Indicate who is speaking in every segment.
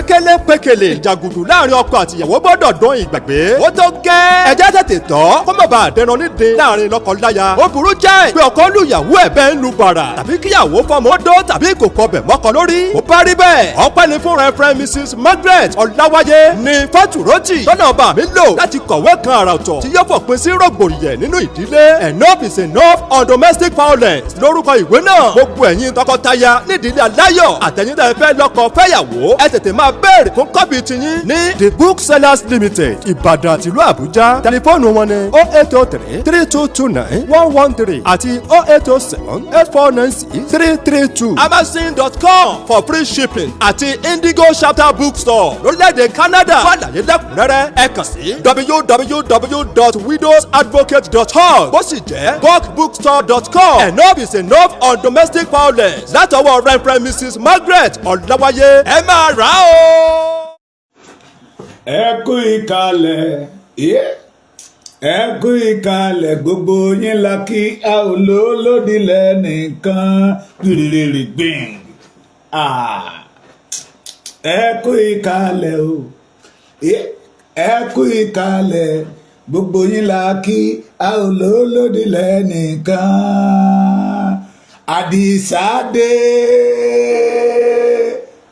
Speaker 1: pékélé ìjàgùdù láàrin ọkọ àtìyàwó gbọ́dọ̀ dún ìgbàgbé. ó tó gẹ́ ẹjẹ́ tètè tọ́ kó má bàa dẹran nídìí láàrin lọ́kọ-láya. ó burú jáì pé ọkọ lu ìyàwó ẹ̀ bẹ́ẹ̀ ń lu bàrà tàbí kíyàwó fọmọ ó dó tàbí kòkó ọbẹ̀ mọ́kọ lórí. ó bá rí bẹ́ẹ̀ ọpẹ́ ni fún Reverend Mrs. Margaret Ọláwáyé ní Fátúrọ́tì tọ́nà ọba mi lò láti kọ̀wé kan àrà ọ̀tọ̀ tí yóò fòpin sí rògbòdìyàn nínú ìdílé. Enough is enough on domestic violence lórúkọ ìwé náà. gbogbo ẹ̀yin tọkọtaya nídìílé aláyọ̀ àtẹ̀yìn tẹ́ fẹ́ lọ́kọ fẹ́yàwó ẹ tètè máa béèrè fún kọ́pì tiyín ní The Booksellers Limited Ìbàdàn àtìlú Àbújá. tẹlifóònù wọn ni 08033229113 àti 08078496332. Amazon.com for free shipping àti Indigo Chapter Bookstore lórílẹ̀‐èdè Canada. fún àlàyé lẹ́kùnrẹ́rẹ́ ẹ kàn sí www.widowsadvocate.org bó sì jẹ́ bookbookstore.com. Enough is enough on domestic violence látọwọ́ Reverend Mrs. Margaret Ọláwáyé ẹ máa rà á o.
Speaker 2: ẹ kú ìkàlẹ̀ ẹ kú ìkàlẹ̀ gbogbo yín la kí a ò lò lódìlẹ̀ nìkan rírì gbìn. ẹ kú ìkàlẹ̀ o ẹ kú ìkàlẹ̀ gbogbo yín la kí a ò lò lódìlẹ̀ nìkan. Àdìsá dé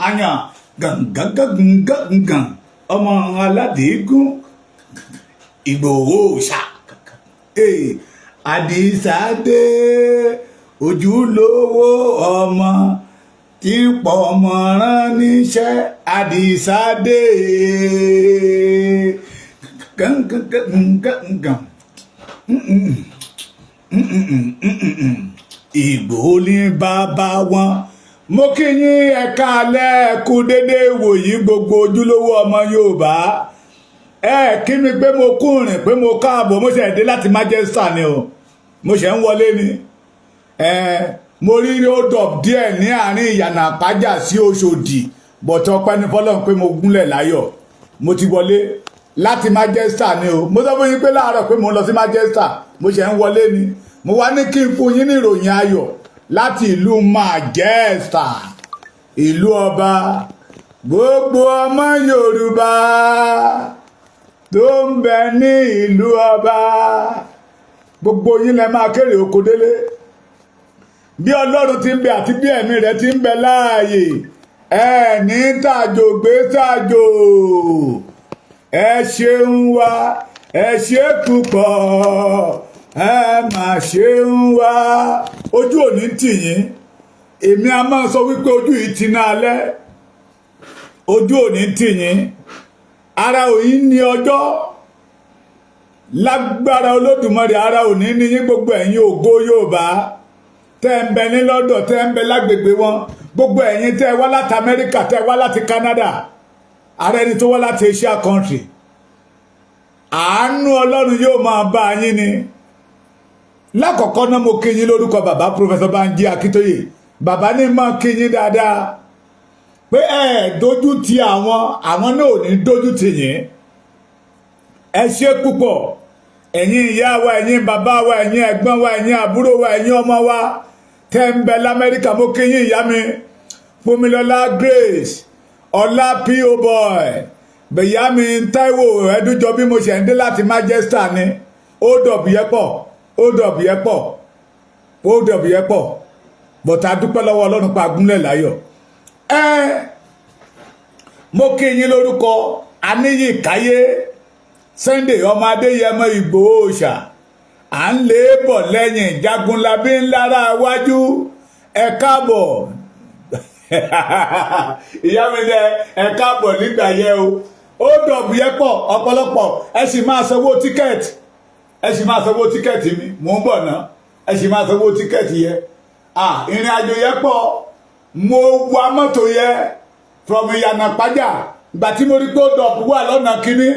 Speaker 2: àyàn gàngàngàngàngàn ọmọ aládìígún Ìgbòho ṣá. Àdìsá dé ojúlówó ọmọ tí ń pọ̀ ọmọ rán níṣẹ́. Àdìsá dé gàngàngàngàngàn. Ìgbòho ní bàbá wọn. Mo kí yín ẹ káalẹ́ kú dédé wòyí gbogbo ojúlówó ọmọ Yorùbá. Ẹ kí mi pé mo kúrìn pé mo káàbọ̀ mo ṣe dé láti Manchester ni o. Mo ṣe ń wọlé ni. Mo rí hold up díẹ̀ ní àárín ìyànà àpájà sí Òṣòdì bọ̀tọ̀ ọpẹ́ ní fọlọ́run pé mo gúnlẹ̀ láyọ̀. Mo ti wọlé láti Manchester ni o. Mo sọ fún yín pé láàárọ̀ pé mo ń lọ sí Manchester mo ṣe ń wọlé ni. Mo wá ní kí n fún yín ní ìròyìn ayọ̀ láti ìlú Manchester, ìlú ọba. Gbogbo ọmọ Yorùbá tó ń bẹ ní ìlú ọba, gbogbo yín lẹ máa kéré oko délé. Bí Ọlọ́run ti ń bẹ àti bí ẹ̀mí rẹ̀ ti ń bẹ láàyè, ẹ ní tàjò gbé tàjò. Ẹ ṣeun wa, ẹ ṣe púpọ̀, ẹ mà ṣeun wá. Ojú òní tì yín. Èmi a máa sọ wípé ojú yìí ti ná alẹ́. Ojú òní tì yín. Ara òyìn ní ọjọ́ lágbára Olódùmarè. Ara òní ní yín gbogbo ẹ̀yin ògo Yorùbá tẹ́ ń bẹ ní London, tẹ́ ń bẹ lágbègbè wọn, gbogbo ẹ̀yin tẹ́ wá láti Amẹ́ríkà, tẹ́ wá láti Canada, ara ẹni tó wá láti Asia country. Àánú Ọlọ́run yóò máa bá yín ni. Lákọ̀ọ́kọ́ náà mo kí yín lórúkọ bàbá Professor Banji Akíntóyè. Bàbá ní máa kí yín dáadáa pé ẹ dojú ti àwọn náà ò ní dojú ti yín. Ẹ ṣé púpọ̀ ẹ̀yin ìyá wa, ẹ̀yin bàbá wa, ẹ̀yin ẹ̀gbọ́n wa, ẹ̀yin àbúrò wa, ẹ̀yin ọmọ wa tẹ́ ń bẹ l'Amẹ́ríkà. Mo kí yín ìyá mi Fúnmilọ́lá Grace Ọlá P.O. Boy, bẹ̀yà mi Táíwò Ẹdújọ bí mo ṣe ń dé láti Manchester ni. Ó dọ̀bù yẹ pọ̀, ó dọ̀bù yẹ pọ̀, ó dọ̀bù yẹ pọ̀, bọ̀tà dúpẹ́ lọ́wọ́ Ọlọ́run pa agúnlẹ̀ láyọ̀. Mo kí yín lórúkọ Aníyìkáyé Sunday ọmọ Adéyẹmọ Ìgbòho ṣà. À ń lé bọ̀ lẹ́yìn Jagunlabi ńlára wájú. Ẹ káàbọ̀ ìyá mi lẹ ẹ káàbọ̀ nígbà yẹ o. Ó dọ̀bù yẹ pọ̀ ọ̀pọ̀lọpọ̀. Ẹ sì máa sanwó tíkẹ́ẹ̀tì. Ẹ sì máa sanwó tíkẹ́ẹ̀tì mi, mò ń bọ̀ náà. Ẹ sì máa sanwó tíkẹ́ẹ̀tì yẹ. Ìrìn àjò yẹ pọ̀. Mo wa mọ́tò yẹ from ìyànà pàjá. Ìgbà tí mo rí pé ó dọ̀pù wà lọ́nà kínní,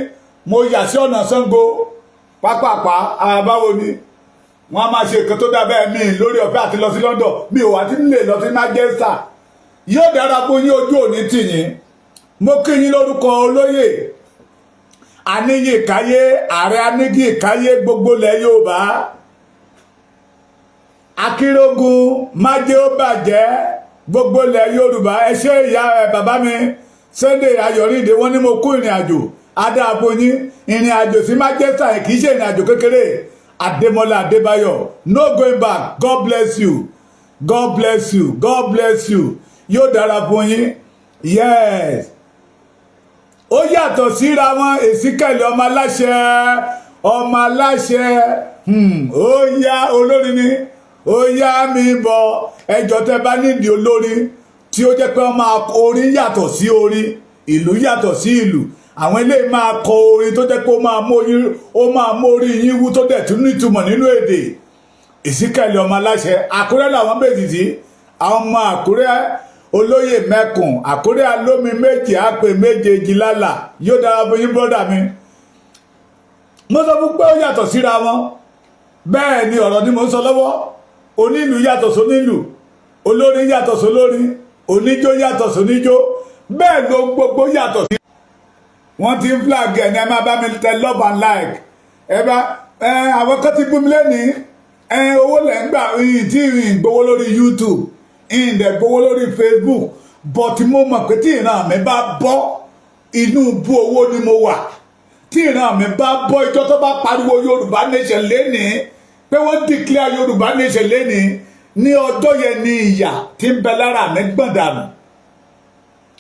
Speaker 2: mo yà sí ọ̀nà Ṣàngó pápápá. Àbáwo ni wọ́n á máa ṣe nǹkan tó dábẹ́ mi lórí ọ̀fẹ́ àti lọ sí London. Mi ò wá tí nílé lọ sí Manchester. Yóò dára fún yín, ojú òní tì yín. Mo kí yín lórúkọ olóyè Aníyìkáyé, ààrẹ Aníyìkáyé gbogbo ilẹ̀ Yorùbá. Akírógun májé ó bàjẹ́ gbogbo ilẹ̀ Yorùbá. Ẹ ṣé ìyá bàbá mi Sunday Ayọ̀rìndé wọ́n ní mo kú ìrìn àjò adáàbò yín ìrìn àjò sí Manchester kì í ṣe ìrìn àjò kékeré. Adémọ́lá Adébáyọ̀ no going back. God bless you, God bless you, God bless you. Yóò dára fún yín. Yes, ó yàtọ̀ síra wọn. Èsíkẹ́lẹ̀ ọmọ aláṣẹ ó yá olórin ni ó yá mi bọ̀. Ẹjọ́ tẹ́ bá nídìí olórin tí ó jẹ́ pé wọ́n máa kọ orin yàtọ̀ sí orin, ìlú yàtọ̀ sí ìlú. Àwọn eléyìí máa kọ orin tó jẹ́ pé ó máa mórí yín wú tó dẹ̀ tún nítumọ̀ nínú èdè. Èsíkẹ́lẹ̀ ọmọ aláṣẹ Àkúrẹ́ làwọn bèjì sí. Àwọn ọmọ Àkúrẹ́ olóyè mẹ́kùn Àkúrẹ́ alómi méjì àpè méjèèjì lálà. Yóò dára fún yín bọ́dà mi. Mo sọ fún pé ó yàtọ̀ síra wọn. Bẹ́ẹ̀ ni ọ̀rọ̀ ni mo ń sọ lọ́wọ́. Onílù yàtọ̀ sónílù, olórin yàtọ̀ sólórin, oníjó yàtọ̀ sóníjó. Bẹ́ẹ̀ ló gbogbo yàtọ̀ sí. Wọ́n ti ń flag ẹ̀ ní ẹ máa bá mi tẹ love and like. Àwọn kan ti gbé mi lẹ́nìí. Owó lẹ̀ ń gbà tí ìrìn gbowó lórí YouTube, ìdẹ̀ gbowó lórí Facebook. But mo mọ̀ pé tí ìran mi bá bọ́ inú bú owó ni mo wà. Tí ìran mi bá bọ́ ìjọ tó bá pariwo Yorùbá nation lénìí pé wọ́n declare Yorùbá nation lénìí ní ọjọ́ yẹn ni ìyà tí ń bẹ lára mi gbọ̀n dànù.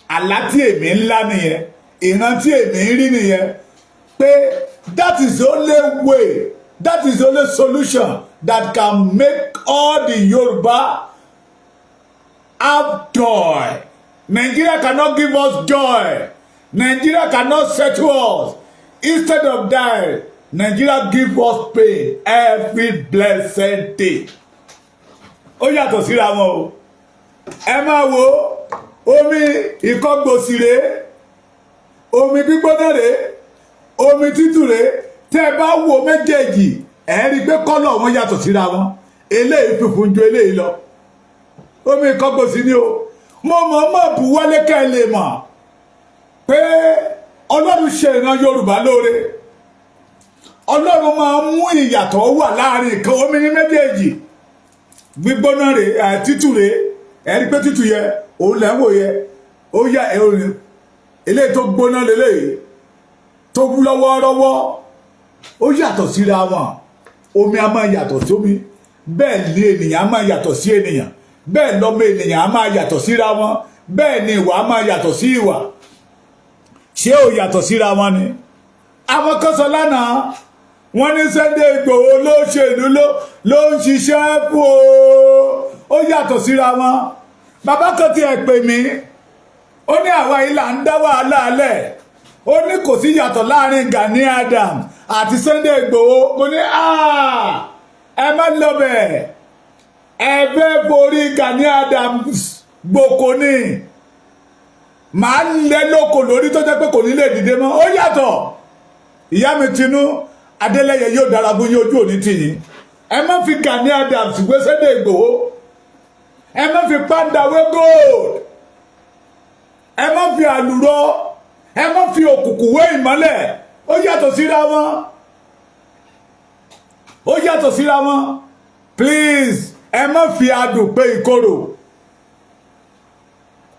Speaker 2: Àlá tí èmi ńlá nìyẹn, ìran tí èmi ń rí nìyẹn pé that is the only way, that is the only solution that can make all the Yoruba have joy. Nigeria cannot give us joy. Nigeria cannot settle us. Instead of that, Nigeria give us pain every blessed day. Ó yàtọ̀ síra wọn o. Ẹ máa wo omi ìkọ́gbòsì rèé, omi gbígbóná rèé, omi tútù rèé. Tẹ́ ẹ bá wo méjèèjì ẹ rí pé kọ́lọ̀ wọn yàtọ̀ síra wọn. Eléyìí funfun ju eléyìí lọ. Omi ìkọ́gbòsì ni o. Mo mọ̀ bù wọlé kẹ́ ẹ lè mọ̀ pé Ọlọ́run ṣe ìran Yorùbá lóore. Ọlọ́run máa mú ìyàtọ̀ wà láàrin nǹkan omi ní méjèèjì. Gbígbóná rèé tútù rèé. Ẹ rí pé tútù yẹ òun lẹ́ ń wò yẹ ó yá ẹ̀rọ ni eléyìí tó gbóná lélẹ́yìí tó wú lọ́wọ́rọ́wọ́ ó yàtọ̀ síra wọn. Omi a máa yàtọ̀ sómi, bẹ́ẹ̀ ni ènìyàn a máa yàtọ̀ sí ènìyàn, bẹ́ẹ̀ lọ́mọ ènìyàn a máa yàtọ̀ síra wọn, bẹ́ẹ̀ ni ìwà a máa yàtọ̀ sí ìwà. Ṣé ó yàtọ̀ síra wọn ni? Àwọn kan sọ lánàá wọ́n ní Sunday Igboho lóṣèlú ló ń ṣiṣẹ́ fún o. Ó yàtọ̀ síra wọn. Bàbá kan ti ẹ̀ pè mí, ó ní àwa yìí là ń dá wàhálà alẹ̀. Ó ní kò sí yàtọ̀ láàrin Gani Adams àti Sunday Igboho. Mo ní ẹ má lọ bẹ̀, ẹ fẹ́ borí Gani Adams gbòkó ni. Màá lẹ́ lóko lórí tó jẹ́ pé kò ní lè dìde mọ́. Ó yàtọ̀. Ìyá mi Tinú Adélẹ́yẹ yóò dára fún yín, ojú òní tì yín. Ẹ má fi Gani Adams gbé Sunday Igboho. Ẹ má fi pàǹdà wé gold. Ẹ má fi àlùrọ, ẹ má fi òkùnkùn wé ìmọ́lẹ̀. Ó yàtọ̀ síra wọn. Ó yàtọ̀ síra wọn. Please, ẹ má fi adùn pé ìkorò.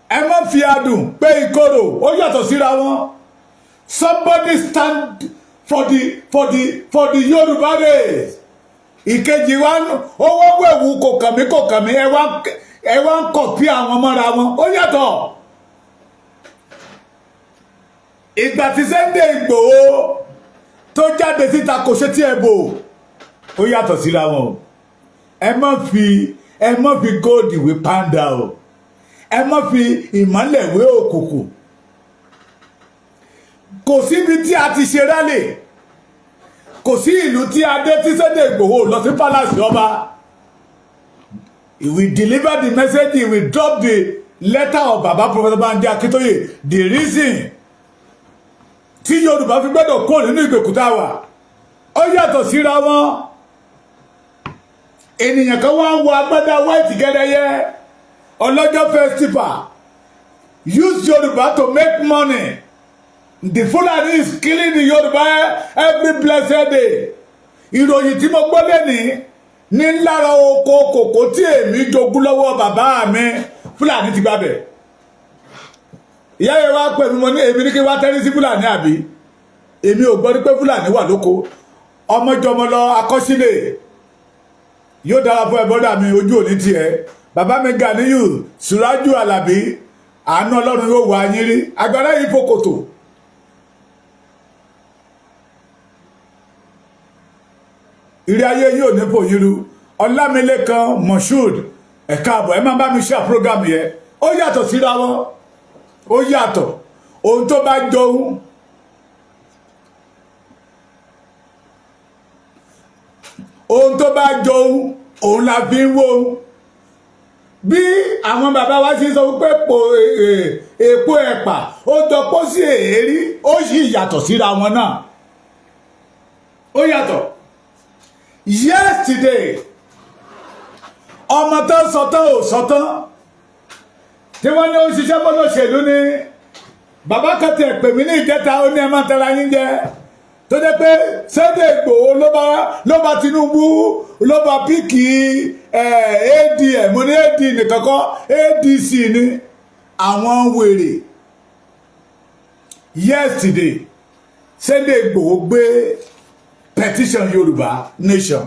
Speaker 2: Ẹ má fi adùn pé ìkorò. Ó yàtọ̀ síra wọn. Somebody stand for the Yoruba race. Ìkejì wa owó wẹ̀wù kò kàn mí ẹ wá ń kọ̀ pí àwọn mọ́ra wọn. Ó yàtọ̀. Ìgbà tí Sunday Igboho tó jáde síta kò ṣe tí ẹ bò. Ó yàtọ̀ síra wọn o. Ẹ má fi gold wé panda o. Ẹ má fi ìmọ́lẹ̀ wé òkùnkùn. Kò síbi tí a ti ṣe rálì, kò sí ìlú tí a dé tí Sunday Igboho lọ sí palace ọba. He will deliver the message, he will drop the letter of Baba Professor Banji Akintoye, the reason tí Yorùbá fi gbọ́dọ̀ kó nínú ìgbèkúta wà. Ó yàtọ̀ síra wọn. Ènìyàn kan wá ń wọ agbádá white gẹ́gẹ́yẹ ọlọ́jọ́ festival. Use Yorùbá to make money. The Fulani is killing the Yoruba every blessed day. Ìròyìn tí mo gbọ́ lẹ́nìí ní lára oko kòkó tí èmi jogún lọ́wọ́ bàbá mi, Fulani ti gbàbẹ̀. ìyá yẹn wá pẹ̀lú mo ní èmi ní kí wá tẹ́rí sí Fúlàní àbí èmi ò gbọ́ ní pé Fúlàní wà lóko ọmọjọmọ lọ akọ́sílẹ̀ yóò dára fún ẹ̀bọ́dà mi ojú òní tiẹ̀ bàbá mi Ganiyu Suraju Alabi àánú Ọlọ́run yóò wá yín rí agbára yìí fòkòtò ìrí ayé yóò ní fòyín ru Ọlámilékan Moshood ẹ̀ka àbọ̀ ẹ má bá mi ṣe program yẹn ó yàtọ̀ síra wọn ó yàtọ̀ ohun tó bá jọ ohun tó bá jọ òun la fi ń wò bí àwọn bàbá wa ṣe sọ pé èpo ẹ̀pà ó dọpọ́ sí èérí ó sì yàtọ̀ síra wọn náà ó yàtọ̀ yesterday ọmọ tán sọtán ò sọtán tí wọ́n ní ó ń ṣiṣẹ́ bọ́lọ̀ ṣèlú ni bàbá kan ti pè mí ní ìjẹta ó ní ẹ máa tẹ́ra yín jẹ tó jẹ́ pé Sunday Igboho ló bá Tinubu ló bá píkì ADM mo ní AD nìkan kọ́ ADC ni àwọn wèrè yesterday Sunday Igboho gbé petition Yorùbá nation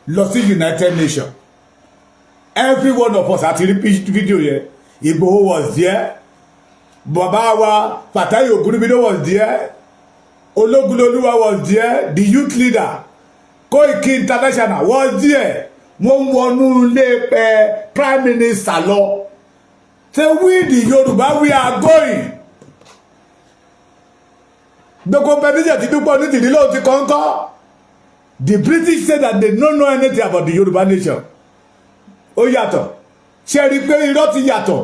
Speaker 2: lọ sí United Nations every one of us àti repeat video yẹn Igboho was there bàbá wa Fatai Ogunbido was there Ológunlolúwa was there the youth leader Koiki International was there wọ́n wọnú ilé prime minister lọ say we the Yorùbá we are going gbogbo petition ti dúpọ̀ ní tìdílé ó ti kọ́ńkọ́ the British said that they don't know anything about the Yorùbá nation ó yàtọ̀ ṣe rí pé irọ́ ti yàtọ̀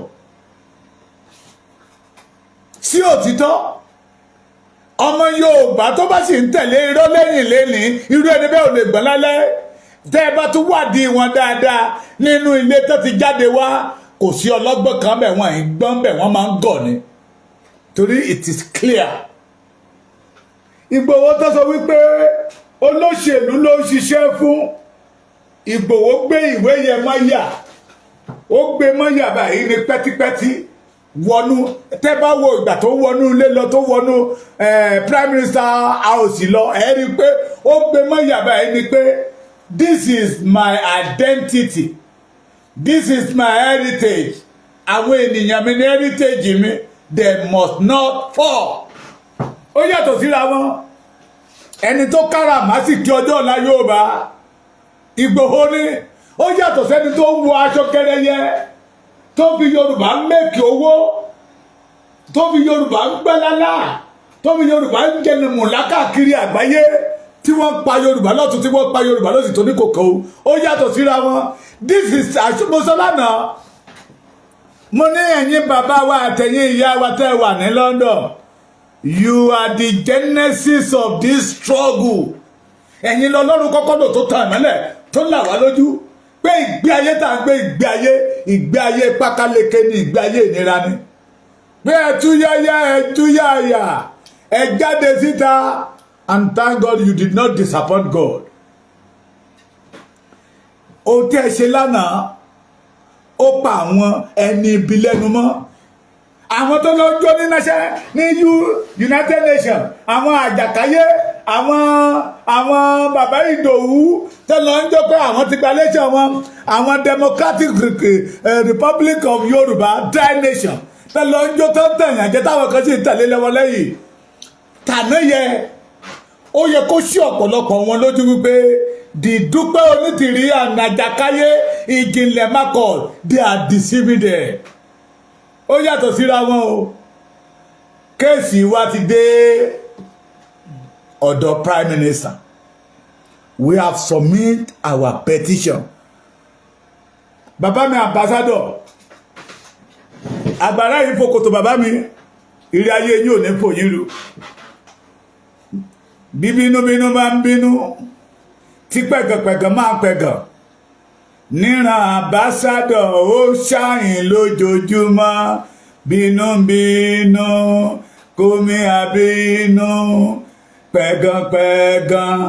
Speaker 2: sí òtítọ́ ọmọ Yorùbá tó bá sì ń tẹ̀lé irọ́ lẹ́yìn lẹ́ni irú ẹni bẹ́ẹ̀ ò lè gbọ́n lálẹ́ tẹ́ ẹ bá tún wádìí wọn dáadáa nínú ilé tó ti jáde wá kò sí ọlọ́gbọ́n kan bẹ̀ wọ́n àìgbọ́n bẹ̀ wọ́n máa ń gọ̀ ni torí it is clear Ìgbòho tó sọ wípé olóṣèlú ló ń ṣiṣẹ́ fún Ìgbòho gbé ìwé yẹn mọ́yà ó gbé mọ́yà báyìí ní pẹ́típẹ́tí wọnú tẹ́ bá wo ìgbà tó wọnú ilé lọ tó wọnú prime minister house lọ ẹ rí i pé ó gbé mọ́yà báyìí ni pé this is my identity this is my heritage àwọn ènìyàn mi ní heritage mi they must not fall ó yàtọ̀ síra wọn ẹni tó káràmásìkí ọjọ́ ọ̀la Yorùbá Ìgbòho ni ó yàtọ̀ sẹ́ni tó ń wọ aṣọ kẹrẹyẹ tó fi Yorùbá mẹ́kì owó tó fi Yorùbá ń gbẹ́lálá tó fi Yorùbá ń jẹnumù lákàkiri àgbáyé tí wọ́n pa Yorùbá lọ́tún tí wọ́n pa Yorùbá lọ́sì tó ní kòkó ó yàtọ̀ síra wọn this is àṣùmọ̀sọ́lánà mo ní ẹ̀yin bàbá wa àtẹ̀yìn ìyá wa tẹ́ wà ní London you are the genesis of this struggle ẹ̀yin lọ́lọ́run kọ́kọ́ lò tó tan ìmọ́lẹ̀ tó là wá lójú pé ìgbé ayé tá à ń gbé ìgbé ayé pákáleke ni ìgbé ayé ìnira ni pé ẹtúyáyá ẹ jáde síta and thank God you did not disappoint God ohun tí ẹ ṣe lánàá ó pa àwọn ẹni ibi lẹ́nu mọ́ àwọn tó lọ jó ní United Nations àwọn àjàkáyé àwọn bàbá Ìdòwú tó lọ ń jó pé àwọn ti gba nation wọn àwọn Democratic Republic of Yorùbá dry nation tó lọ ń jó tó ń tẹ̀yàn jẹ́ táwọn kan sì ń tẹ̀lé lọ́wọ́ lẹ́yìn tàná yẹ ó yẹ kó ṣí ọ̀pọ̀lọpọ̀ wọn lójú wípé Dìdúpẹ́ Onítìrí and Àjàkáyé Ìjìnlẹ̀ Makol they are deceiving there ó yàtọ̀ síra wọn o kéèsì wa ti dé ọ̀dọ̀ prime minister we have submit our petition bàbá mi ambassador àgbàrá yìí fòkòtò bàbá mi ìrì ayé yìí ò ní fòyín ru bí bínúbínú máa ń bínú tí pẹ̀gànpẹ̀gàn máa ń pẹ̀gàn níran ambassador ó ṣàyìn lójoojúmọ́ bínúbínú kómi àbínú pẹ̀gànpẹ̀gàn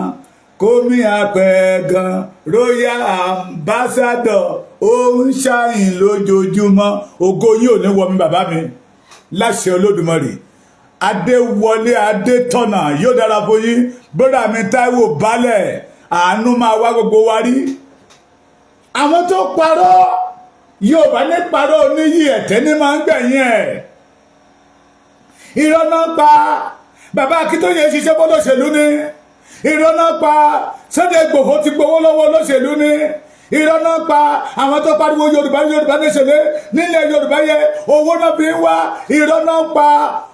Speaker 2: kómi àpẹ̀gàn royal ambassador ó ń ṣàyìn lójoojúmọ́ ògo yìí ò ní wọ mi bàbá mi láṣẹ Olódùmarè. Adéwọlé Adétọ̀nà yóò dára fún yín. Bọ́dà mi Táíwò Baálẹ̀ àánú máa wá gbogbo wa rí. Àwọn tó parọ́ Yorùbá ní parọ́ oníyì ẹ̀tẹ́ ní máa ń gbẹ̀yìn ẹ̀. Irọ́ náà pa bàbá Akíntóyè ṣiṣẹ́ bọ́lọ́ṣèlú ni. Irọ́ náà pa Sunday Igboho ti gbowó lọ́wọ́ olóṣèlú ni. Irọ́ náà pa àwọn tó pariwo Yorùbá níṣẹ̀lẹ̀ nílẹ̀ Yorùbá yẹ owó náà fi ń wá. Irọ́ náà pa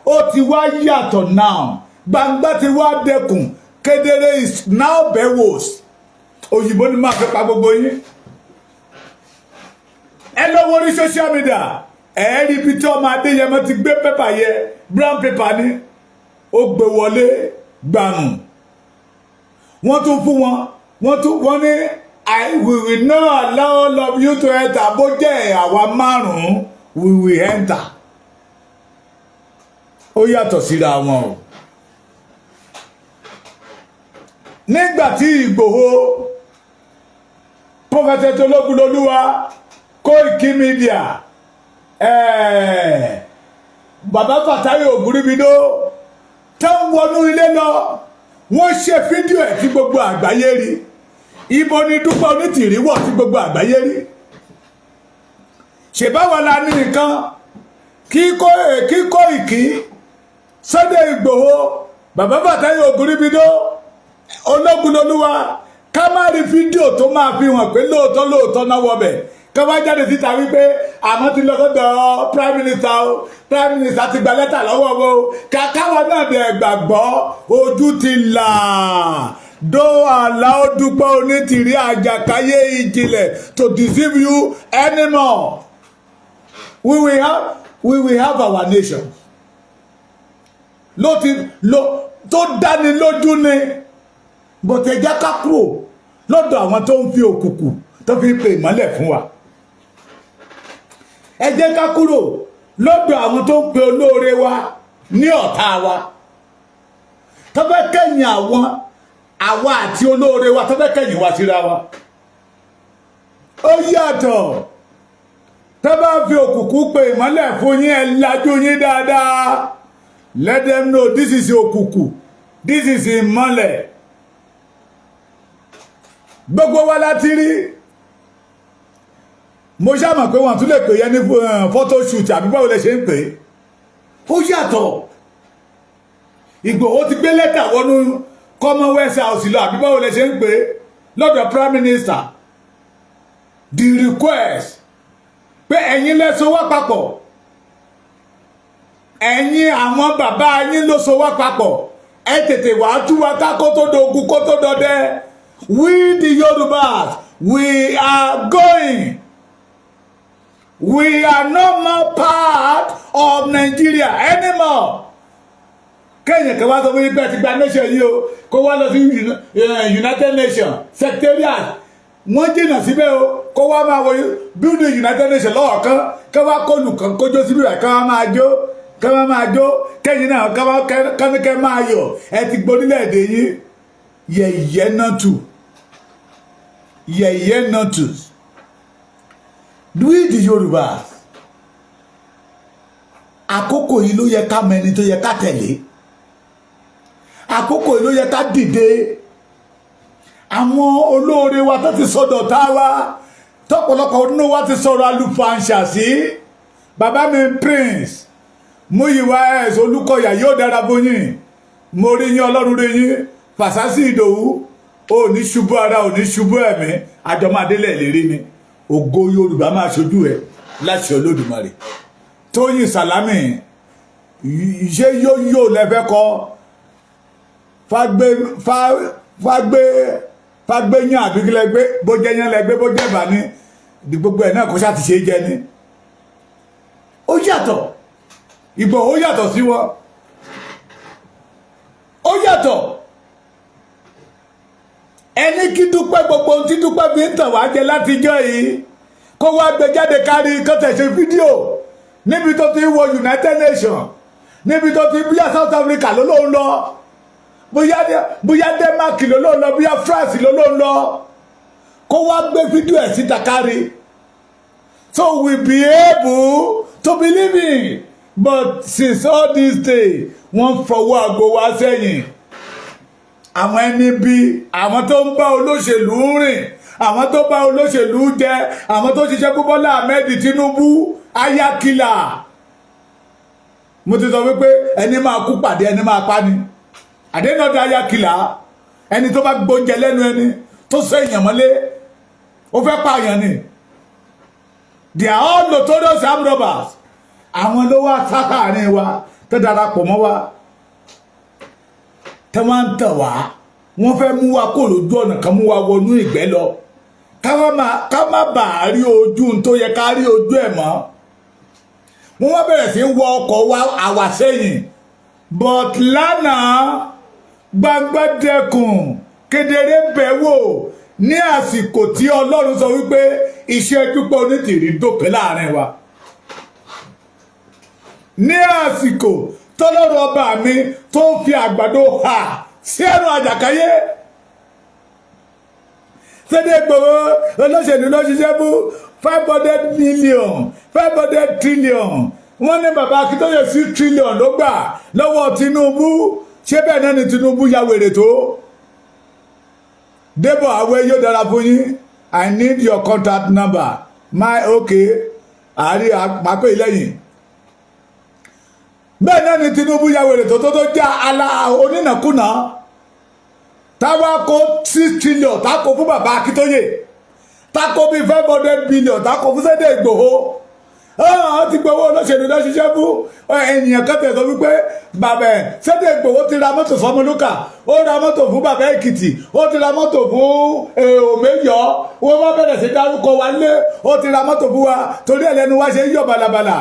Speaker 2: ó ti wá yàtọ̀ now. Gbangba ti wá dẹkùn. Kedere is now bewos. Òyìnbó ni máa fi pa gbogbo yín. Ẹ lọ wo orí social media. Ẹ rí ibi tí ọmọ Adéyẹmọ ti gbé pépà yẹ brown paper ni. Ó gbé wọlé gbànú. Wọ́n tún fún wọ́n ní we will not allow all of you to enter. Bó jẹ́ àwa márùn-ún we will enter. Ó yàtọ̀ síra wọn o. Nígbà tí Ìgbòho Prophet Ológunlolúwa Koiki Media bàbá Fàtáyé Ògúnríbidó tó ń wọnú ilé lọ wọ́n ṣe fídíò ẹ̀ tí gbogbo àgbáyé rí. Ibo ni Dúpẹ́ Onítìrí wọ̀ tí gbogbo àgbáyé rí. Ṣèbáwọ̀ la ní nǹkan kíkó ìkí Sunday Igboho bàbá Fàtáyé Ògúnríbidó Ológunlolúwa ká má rí fídíò tó máa fi hàn pé lóòótọ́ náà wọ bẹ̀. Ká wá jáde síta wípé àmọ́ ti lọ sọ́dọ̀ prime minister ti gba lẹ́tà lọ́wọ́ wo káwọn náà dẹ̀ gbàgbọ́ ojú ti là dó àlá ó Dúpẹ́ Onítìrí àjàkáyé ìjìnlẹ̀ to deceive you anymore. We will have our nation. Tó dáni lójú ni bọ̀tẹ̀já ká kúrò lọ́dọ̀ àwọn tó ń fi òkùnkùn tó fi pè ìmọ́lẹ̀ fún wa. Ẹ jẹ́ ká kúrò lọ́dọ̀ àwọn tó ń pe olóore wa ní ọ̀tá wa. Tó fẹ́ kẹ̀yìn àwa àti olóore wa tó fẹ́ kẹ̀yìn wa síra wa. Ó yàtọ̀. Tó bá fi òkùnkùn pè ìmọ́lẹ̀ fún yín ẹ lajú yín dáadáa. Let them know this is òkùnkùn. This is ìmọ́lẹ̀. Gbogbo wa láti rí. Mo ṣàmọ̀ pé wọ́n tún lè pè yẹn ní photoshoot àbí báwo lẹ ṣe ń pè é. Ó yàtọ̀. Ìgbòho ti gbé lẹ́tà wọnú Commonwealth House lọ àbí báwo lẹ ṣe ń pè é lọ́dọ̀ Prime Minister. The request pé ẹ̀yin lẹ so wá papọ̀. Ẹ̀yin àwọn bàbá yín ló so wá papọ̀. Ẹ tètè wá tú wa ká kó tó dogun kó tó dọdẹ. We the Yorubas, we are going. We are no more part of Nigeria anymore. Kẹ́yìn kan wá sọ fún ibẹ̀ ti gba nation yìí o, kó wá lọ sí United Nations secretariat. Wọ́n jìnnà síbẹ̀ o, kó wá máa wọ building United Nations lọ́wọ́ kan, ká wá kọlù kan kójó síbẹ̀ ká wá máa jó, kẹ́yìn náà kẹ́ máa yọ̀, ẹ ti gbórílẹ̀-èdè yìí, yẹ̀yẹ́ náà tù. Yẹ̀yẹ́ náà tù. We the Yorùbá àkókò yìí ló yẹ ká mẹni tó yẹ ká tẹ̀lé. Àkókò yìí ló yẹ ká dìde. Àwọn olóore wa tó ti sọ̀dọ̀ tá wa tọ́pọ̀lọpọ̀ nínú wa ti sọ̀rọ̀ àlùfàǹṣà sí. Bàbá mi Prince Múyìwá S Olúkọ̀yà yóò dára fún yín. Mo rí yín Ọlọ́run rí yín. Fàṣásí Ìdòwú ò ní ṣubú ara ò ní ṣubú ẹ̀mí àjọmọ́adélẹ̀ lérí ni. Ògo Yorùbá máa ṣojú ẹ láṣẹ Olódùmarè. Tóyìn Sàlámì ṣé yóò lẹ́fẹ́ kọ́ fágbé yán àbí kílẹ̀ gbé bó jẹ́ yán lẹ́gbé bó jẹ́ bà ní gbogbo ẹ̀ náà kó ṣáà ti ṣe jẹ ní. Ó yàtọ̀. Ìgbòho yàtọ̀ sí wọn. Ó yàtọ̀. Ẹni kí Dúpẹ́ gbogbo ohun tí Dúpẹ́ fi ń tàn wá jẹ látijọ́ yìí kó wá gbé jáde kárí kó tẹ̀ ṣe fídíò níbi tó ti wọ United Nations níbi tó ti bóyá South Africa ló lóun lọ bóyá Denmark ló lóun lọ bóyá France ló lóun lọ kó wá gbé fídíò ẹ̀ síta kárí so we be able to believe in but since all this day wọ́n fọwọ́ àgbo wá sẹ́yìn. Àwọn ẹni bí àwọn tó ń bá olóṣèlú rìn, àwọn tó bá olóṣèlú jẹ, àwọn tó ṣiṣẹ́ fún Bọ́lá Ahmed Tinubu ayakila. Mo ti sọ wípé ẹni máa kú pàdé ẹni máa pa ni. Àdénàdé ayakila ẹni tó bá gbóúnjẹ lẹ́nu ẹni tó sọ èèyàn mọ́lé ó fẹ́ pààyàn ni. They are all notorious armed robbers. Àwọn ló wá sákàárín wa tó darapọ̀ mọ́ wa tẹ́ wọ́n ń tàn wá. Wọ́n fẹ́ mú wa kó lójú ọ̀nà kan mú wa wọnú ìgbẹ́ lọ ká má bàa rí ojú tó yẹ ká rí ojú ẹ̀ mọ́. Wọ́n wá bẹ̀rẹ̀ sí wọ ọkọ̀ wa àwà sẹ́yìn. But lánàá gbangba dẹkùn kedere bẹ̀ wò ní àsìkò tí Ọlọ́run sọ wípé iṣẹ́ Dúpẹ́ Onítìrí dópin láàrin wa. Ní àsìkò tọ́lọ́run ọba mi tó ń fi àgbàdo hà sí ẹnu àjàkáyé. Sunday Igboho olóṣèlú ló ṣiṣẹ́ fún 500 million 500 trillion. Wọ́n ní bàbá Akíntóyè 6 trillion ló gbà lọ́wọ́ Tinubu. Ṣé bẹ́ẹ̀ náà ni Tinubu ya wèrè tó? Débọ̀ àwẹ̀ yóò dára fún yín. I need your contact number. Okay. Àárí àpapọ̀ ìlẹ́yìn. Bẹ́ẹ̀ náà ni Tinubu ya wèrè tó já ala onínàkúnà. Táwa kó 6 trillion tákò fún bàbá Akíntóyè. Tákò bí 500 billion tákò fún Sunday Igboho. Ti gbowó olóṣèlú lọ ṣiṣẹ́ fún ènìyàn kan tẹ̀sọ́ wípé bàbá Sunday Igboho ti ra mọ́tò fọmọlúkà, ó ra mọ́tò fún bàbá Èkìtì, ó ti ra mọ́tò fún Òmèyọ, wọ́n wá bẹ̀rẹ̀ sí dárúkọ wa lé, ó ti ra mọ́tò fún wa torí ẹlẹ́nu wa ṣe ń yọ̀ balabala.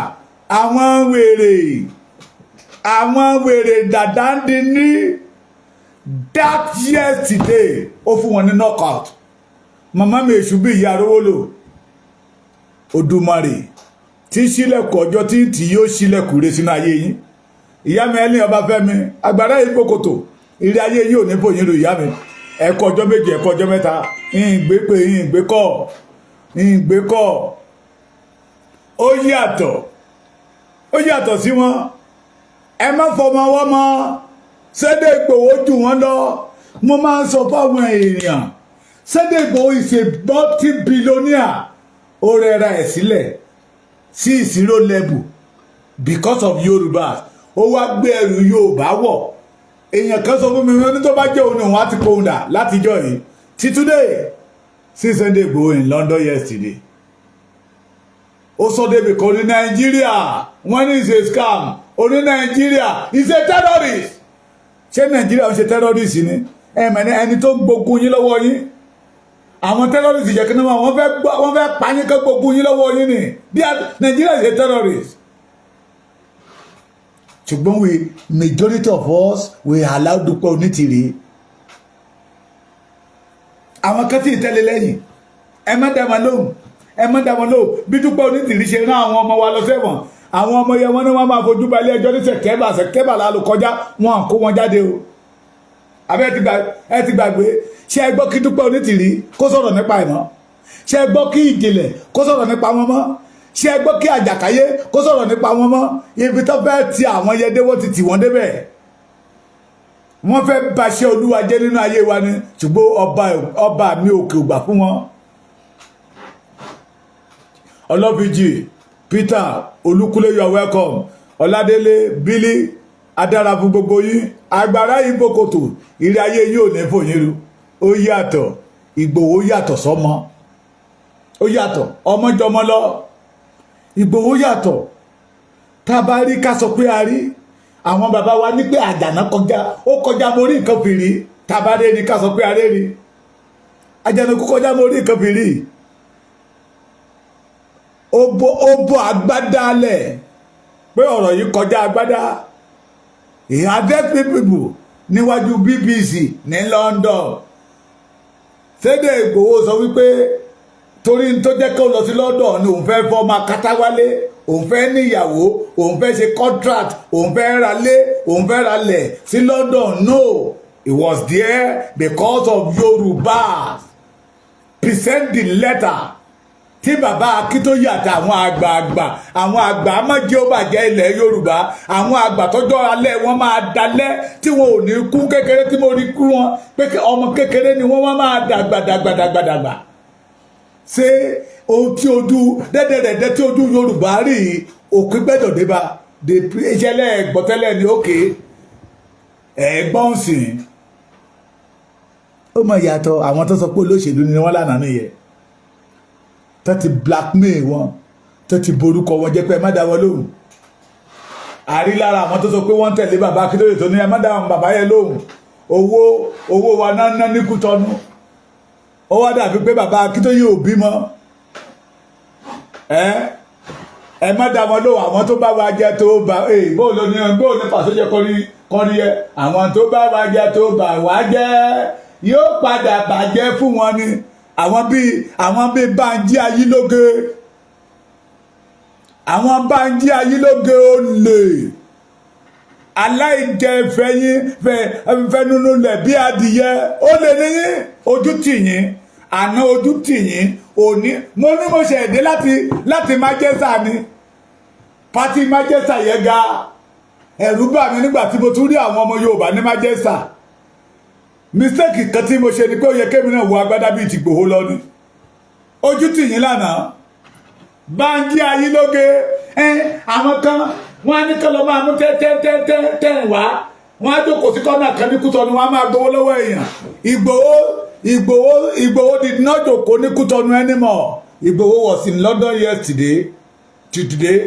Speaker 2: Àwọn wèrè dàdá ń di ní that yesterday ó fún wọn ní knockout. Màmá mi èṣù bí ìyá arówólò Odùmarè tí sílẹ̀kùn ọjọ́ tí yóò sílẹ̀kùn rẹ̀ sínú ayé yín. Ìyá mi ẹni Ọbáfẹ́mi agbára yìí kòkòtò ìrì ayé yìí ò ní fòyín ro ìyá mi. Ẹ̀kọ́ ọjọ́ méje ẹ̀kọ́ ọjọ́ mẹ́ta ìgbé pé ìgbé kọ́ ó yàtọ̀ sí wọn. Ẹ má fọmọ wọ́n mọ́ Sunday Igboho jù wọ́n lọ. Mo máa ń sọ fáwọn èèyàn Sunday Igboho is a multi-billionaire. Ó rẹra ẹ̀ sílẹ̀ sí zero level because of Yorùbá. Ó wá gbé ẹrù Yorùbá wọ̀. Èèyàn kan sọ fún mi ní tó bá jẹ́ òun ni wọ́n á ti pohùn dà látijọ́ yìí till today. See Sunday Igboho in London yesterday. Ó sọ débi kan ní Nàìjíríà wọ́n ní is a scam. Oní Nàìjíríà is a terrorist. Ṣé Nàìjíríà ń ṣe terrorist ni? Ẹni tó gbógun yín lọ́wọ́ yín. Àwọn terrorist jẹ́ kí wọ́n fẹ́ pa yín kó gbógun yín lọ́wọ́ yín ni. Nigeria is a terrorist. Ṣùgbọ́n majority of us we allow Dúpẹ́ Onítìrí. Àwọn kan tí ì tẹ́lẹ̀ lẹ́yìn. Ẹ má dá wọn lóhùn. Bí Dúpẹ́ Onítìrí ṣe rán àwọn ọmọ wa lọ sẹ́wọ̀n. Àwọn ọmọ yẹn wọ́n ní wọ́n máa fojú balẹ̀ ẹjọ́ ní Sẹ̀kẹ́bà lálù kọjá wọn kó wọn jáde o. Àbẹ́ ẹ ti gbàgbé ṣé ẹ gbọ́ kí Dúpẹ́ Onítìrí kó sọ̀rọ̀ nípa ẹ̀ mọ́? Ṣé ẹ gbọ́ kí Ìjìnlẹ̀ kó sọ̀rọ̀ nípa wọn mọ́? Ṣé ẹ gbọ́ kí Àjàkáyé kó sọ̀rọ̀ nípa wọn mọ́? Ibi tó fẹ́ ti àwọn yẹn dé wọ́n ti tì wọ́n débẹ̀. Wọ́n fẹ́ baṣẹ́ Olúwa jẹ́ nínú ayé wa ni ṣùgbọ́n ọba mi òkè ògbà fún wọn. Ọlọ́bìjì Peter Olúkúlé you are welcome. Ọládélé Bílí adára fún gbogbo yín. Agbára yìí bòkòtò ìrì ayé yìí ò ní fòyín ru. Ó yàtọ̀ Ìgbòho yàtọ̀ sọ́mọ. Ó yàtọ̀ ọmọjọmọ lọ. Ìgbòho yàtọ̀. Tá bá rí ká sọ pé a rí. Àwọn bàbá wa ní pé àjànà kọjá. Ó kọjá mo rí nǹkan fìrí. Tá bá rí ní ká sọ pé a rí rí. Àjànàkú kọjá mo rí nǹkan fìrí. Ó bọ́ agbádá lẹ̀ pé ọ̀rọ̀ yìí kọjá agbádá. He addressed people níwájú BBC ní London. Sunday Igboho sọ wípé torí tó jẹ́ kó lọ sí London ni òun fẹ́ fọ́ ọmọ akátá wálé, òun fẹ́ níyàwó, òun fẹ́ ṣe contract, òun fẹ́ ra lé, òun fẹ́ ra lẹ̀ sí London. No, he was there because of Yorùbá. Present the letter tí bàbá Akíntóyè àtàwọn àgbààgbà àwọn àgbà amájẹ́ ó bàjẹ́ ilẹ̀ Yorùbá àwọn àgbà tọ́jọ́ alẹ́ wọn máa dalẹ̀ tí wọn ò ní kú kékeré tí mo rí kú wọn pé ọmọ kékeré ni wọ́n máa dàgbà ṣé ohun tí ojú dẹ́dẹ̀rẹ̀dẹ́ tí ojú Yorùbá rí òkú gbẹ́dọ̀ débà ìṣẹ̀lẹ̀ gbọ́tẹ́lẹ̀ ní òkè ẹ̀gbọ́n sìn ó mọ ìyàtọ̀ àwọn tó sọ pé olóṣèlú ni wọ́n lánàá nìyẹn tó ti blackmail wọn tó ti borúkọ wọn jẹ́ pé ẹ má dá wọn lóhùn àrí lára àwọn tó sọ pé wọ́n tẹ̀lé bàbá Akíntóyè tó ní ẹ má dá wọn bàbá yẹn lóhùn owó wa náà ní Kútọ́nù ó wá dàbí pé bàbá Akíntóyè ò bímọ ẹ má dá wọn lóhùn àwọn tó bá wa jẹ tó bá bóòlù ní pàṣẹjẹ kọrí ẹ àwọn tó bá wa jẹ tó bá wa jẹ yóò padà bàjẹ́ fún wọn ni àwọn bíi Bánjí Ayílóge àwọn Bánjí Ayílóge olè aláìjẹfẹnunulẹ̀ bí adìyẹ olè níyìn ojú tìyìn àná ojú tìyìn òní mo ní mo ṣe èdè láti Manchester ni pátí Manchester yẹn ga ẹ̀rù bà mí nígbà tí mo tún rí àwọn ọmọ Yorùbá ní Manchester mistake kan tí mo ṣe ni pé ó yẹ kémi náà wọ agbádá bíi ti Ìgbòho lọ ni ojú tìyín lánàá Bánjí Ayílóge àwọn kan wọn á ní kí lọ máa mú tẹ́ wá wọn á jókòó sí kọ́nà kan ní Kútọ́nù wọn á máa gbowó lọ́wọ́ èèyàn Ìgbòho did not jókòó ní Kútọ́nù anymore Ìgbòho was in London yesterday to today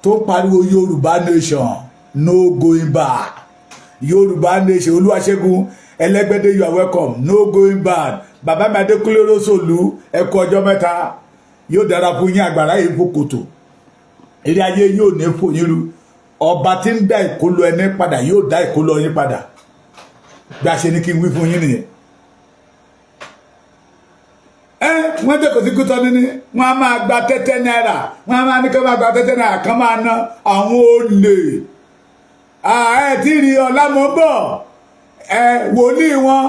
Speaker 2: tó pariwo Yorùbá nation no going back Yorùbá nation Olúwaṣẹ́gun Ẹlẹ́gbẹ́dẹ́ you are welcome no going back bàbá mi Adékúnlé Rósòlú ẹkọ ọjọ́ mẹ́ta yóò dára fún yín àgbàrá yìí fún kòtò eré ayé yóò ní fò yín ru ọba tí ń dá ìkólọ ẹni padà yóò dá ìkólọ yín padà bí a ṣe ní kí n wí fún yín nìyẹn wọ́n dẹ́kọ̀ sí Kútọ́nù ní wọ́n á máa gba tẹ́tẹ́ náírà wọ́n á máa ní kí wọ́n máa gba tẹ́tẹ́ náírà kan máa ná àwọn olè tí rí ọlámọ́bọ̀ wòlíì wọn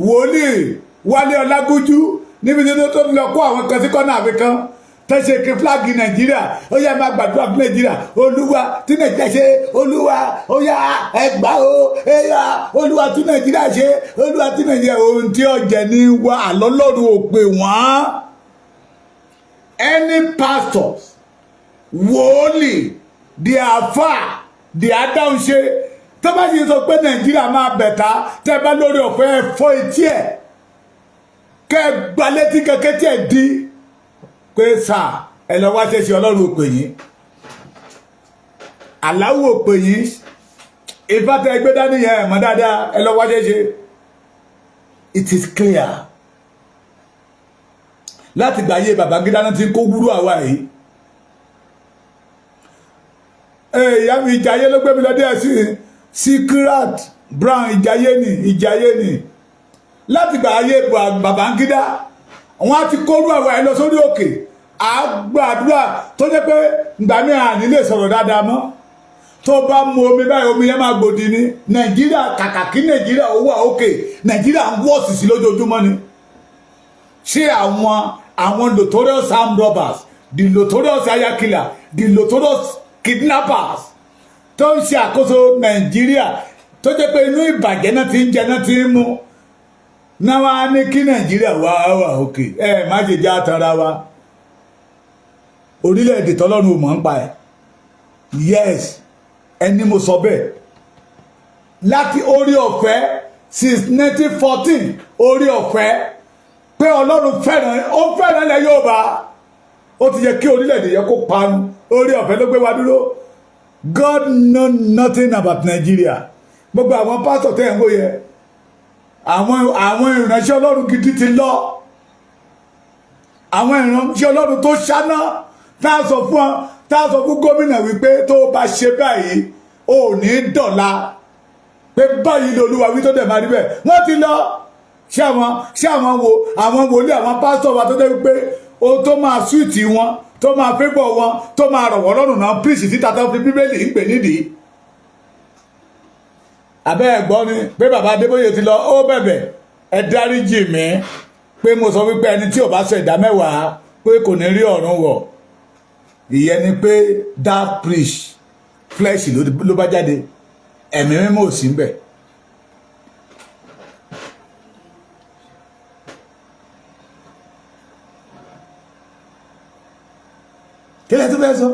Speaker 2: wòlíì Wálé Ọlágúnjú níbi tí tó lọ kó àwọn kan sí kọ́nà àfikán tó ṣe kí fúláàgì Nàìjíríà ó yá máa gbàdúrà fún Nàìjíríà Olúwa tí Nàìjíríà ṣe Olúwa ó yá ẹgbà ó ẹyà Olúwa tí Nàìjíríà ṣe Olúwa tí Nàìjíríà ohun tí ọ̀jẹ̀ ní wá àlọ́lọ́run ò pè wọ́n any pastors wòlíì di àfáà di adáhunṣe tó bá ti sọ pé Nàìjíríà máa bẹ̀ta tẹ́ bá lórí ọ̀fẹ́ fọ́ etí ẹ̀ kẹ́ gbalétí kẹ́kẹ́ tí ẹ̀ di pé sà ẹ lọ wá ṣẹṣẹ Ọlọ́run òpè yín aláwọ̀ òpè yín ìfàtẹ́ ẹgbẹ́ dání yẹn mọ́ dáadáa ẹ lọ wá ṣẹṣẹ it is clear láti gbàyè Babangida náà ti kó wúrú àwa yìí ìyá mi Ìjàyè ló gbé mi lọ́dẹ́ Secret Brown Ìjàyè ni láti gbà ayé Babangida wọn á ti kórú àwọn ẹ̀ lọ sórí òkè àgbàdúrà tó jẹ́ pé ìgbà mi àní lè sọ̀rọ̀ dáadáa mọ́ tó bá mu omi báyìí omi yẹn máa gbòdì ní Nàìjíríà kàkà kí Nàìjíríà ó wà òkè Nàìjíríà ń wọ́ọ̀sì sí lójoojúmọ́ ni ṣé àwọn notorious armed robbers the notorious aya killer the notorious kidnappers tó ń ṣe àkóso Nàìjíríà tó jẹ́ pé inú ìbàjẹ́ náà ti ń jẹ náà ti ń mú náà wá ní kí Nàìjíríà wá wà òkè má ṣe já tanra wa orílẹ̀-èdè tọ́lọ́run ò mọ̀ ń pa ẹ̀ yes ẹni mo sọ bẹ́ẹ̀ láti orí ọ̀fẹ́ since 1914 orí ọ̀fẹ́ pé Ọlọ́run fẹ́ràn ilẹ̀ Yorùbá ó ti yẹ kí orílẹ̀-èdè yẹ kó parun orí ọ̀fẹ́ ló gbé wa dúró God know nothing about Nigeria gbogbo àwọn pásítọ̀ tẹ́ ẹ̀ ń wò yẹ àwọn ìránṣẹ́ Ọlọ́run gidi ti lọ àwọn ìránṣẹ́ Ọlọ́run tó ṣáná tá a sọ fún gómìnà wípé tó bá ṣe báyìí ò ní dọ̀la pé báyìí lolúwa wí tó dẹ̀ máa rí bẹ́ẹ̀ wọ́n ti lọ ṣé àwọn wòlíì àwọn pásítọ̀ wa tó dẹ̀ wípé ohun tó máa súìtì wọn tó máa fébọ̀ wọn tó máa rọ̀ wọ́n lọ́rùn náà píìsì títa tó fi bíbélì ń pè nídìí abẹ́ ẹ̀gbọ́n ni pé bàbá Adébóyè ti lọ ó bẹ̀bẹ̀ ẹ dáríjì mí pé mo sọ wípé ẹni tí ò bá sọ ìdá mẹ́wàá pé kò ní rí ọ̀run wọ̀ ìyẹn ni pé that preach flesh ló bá jáde ẹ̀mí mímọ́ ò sí ń bẹ̀. kí lẹ tó fẹ́ sọ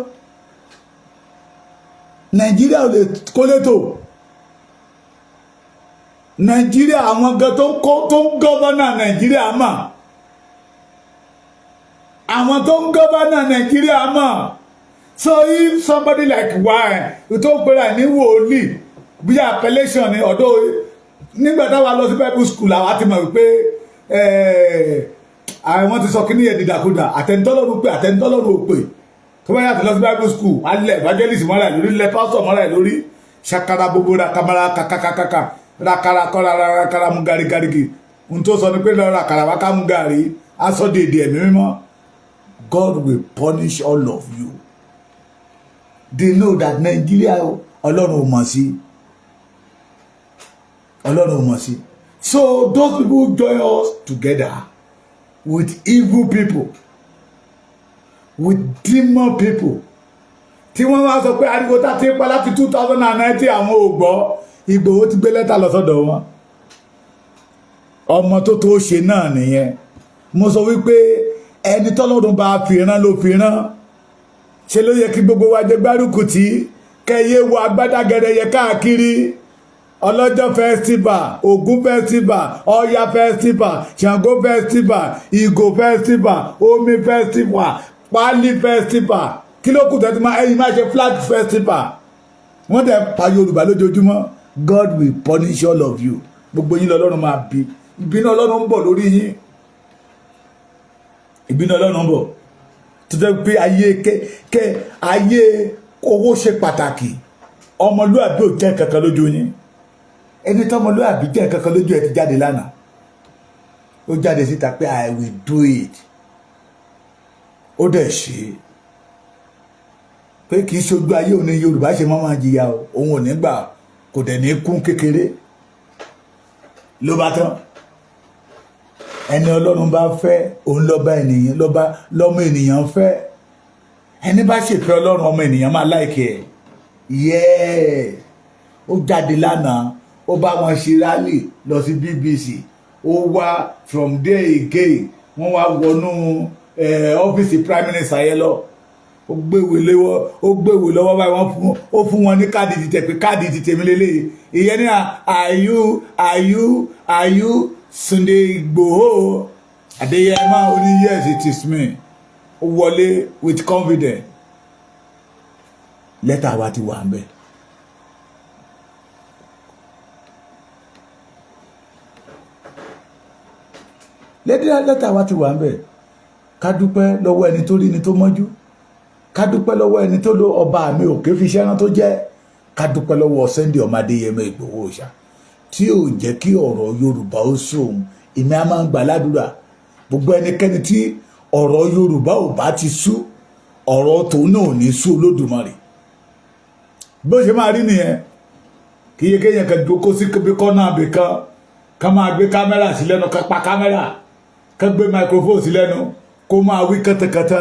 Speaker 2: nàìjíríà ò lè kó létò nàìjíríà àwọn gan tó ń gọ́vọ́nà nàìjíríà mà àwọn tó ń gọ́vọ́nà nàìjíríà mà so if somebody like why tó ń pera ní wòlíì bí appellation ni ọ̀dọ́ nígbà táwa lọ sí bible school àwa ti mọ̀ wípé àwọn ti sọ kí ní ẹ̀dìdàkudà àtẹnudọ́lọ́run pé àtẹnudọ́lọ́run ò pè tó bá yàtọ̀ lọ sí bible school alẹ́ evangelist mọ́ra ẹ̀ lórí ilẹ̀ pastor mọ́ra ẹ̀ lórí ṣakara gbogbo rakamara kakakakaka rakara kọ́ra rakara mú garigarigi ohun tó sọ ni pé lọ́ọ́ rakara wákà mú gari aṣọ dèdè ẹ̀mí mímọ́. God will punish all of you. They know that Nigeria ọlọ́run ò mọ̀ sí ọlọ́run ò mọ̀ sí. So those people join us together with evil people, with demon people. Tí wọ́n wá sọ pé ariwo tá ti pa láti 2019 àwọn ò gbọ́ Ìgbòho ti gbé lẹ́tà lọ sọ́dọ̀ wọn. Ọmọ tó ṣe náà nìyẹn. Mo sọ wípé ẹni tọ́lọ́run bá fi rán ló fi rán. Ṣé ló yẹ kí gbogbo wa jẹ gbárùkù tí kẹyẹ wo agbádá gẹrẹyẹ káàkiri ọlọ́jọ́ festival Ògún festival Ọya festival Ṣàngó festival Ìgò festival Omi festival Pálí festival kí ló kù tẹ́tí máa ẹ̀yin máa ṣe flag festival wọ́n dẹ̀ pa Yorùbá lójoojúmọ́. God will punish all of you. Gbogbo yín lọ́lọ́run máa bí ìbínú Ọlọ́run ń bọ̀ lórí yín ìbínú Ọlọ́run ń bọ̀ tó jẹ́ pé ayé owó ṣe pàtàkì ọmọlúàbí ò jẹ́ kankan lójú yín ẹni tó ọmọlúàbí jẹ́ kankan lójú ẹ ti jáde lánàá ó jáde síta pé I will do it ó dẹ̀ ṣe pé kì í ṣojú ayé òní Yorùbá ṣe máa jìyà òun ò ní gbà kò dẹ̀ ní kún kékeré ló bá tán ẹni Ọlọ́run bá fẹ́ òun lọ́ba ènìyàn lọ́mọ ènìyàn fẹ́ ẹni bá ṣèfẹ́ Ọlọ́run ọmọ ènìyàn máa láìkẹ́ ẹ̀ yẹ́ẹ̀ ó jáde lánàá ó bá wọn ṣe rálì lọ sí BBC ó wá from there again wọ́n wá wọnú ọ́fíìsì prime minister yẹn lọ ó gbéwèé lọ́wọ́ báyìí ó fún wọn ní káàdì títẹ̀ pé káàdì títẹ̀ mi lélẹ̀ ìyẹn ní are you Sunday Igboho Adéyẹmọ ó ní yes it is me ó wọlé with confidence lẹ́tà wa ti wà ń bẹ̀. lẹ́tà wa ti wà ń bẹ̀ ká dúpẹ́ lọ́wọ́ ẹni tó rí ni tó mọ́jú ká dúpẹ́ lọ́wọ́ ẹni tó lọ ọba mi òkè fi ṣẹ́rán tó jẹ́ ká dúpẹ́ lọ́wọ́ Sunday ọmọ Adéyẹmọ Ìgbòho Òòṣà tí ò jẹ́ kí ọ̀rọ̀ Yorùbá ó sóhun èmi á máa ń gbà ládùúrà gbogbo ẹnikẹ́ni tí ọ̀rọ̀ Yorùbá ò bá ti sú ọ̀rọ̀ tòun náà ò ní sú Olódùmarè bó ṣe máa rí nìyẹn kí iye kéèyàn kan jókòó sí bí kọ́nà àbí kan ká máa gbé kámẹ́rà sí lẹ́nu ká pa kámẹ́rà ká gbé microphone sí lẹ́nu kó máa wí kàtàkàtà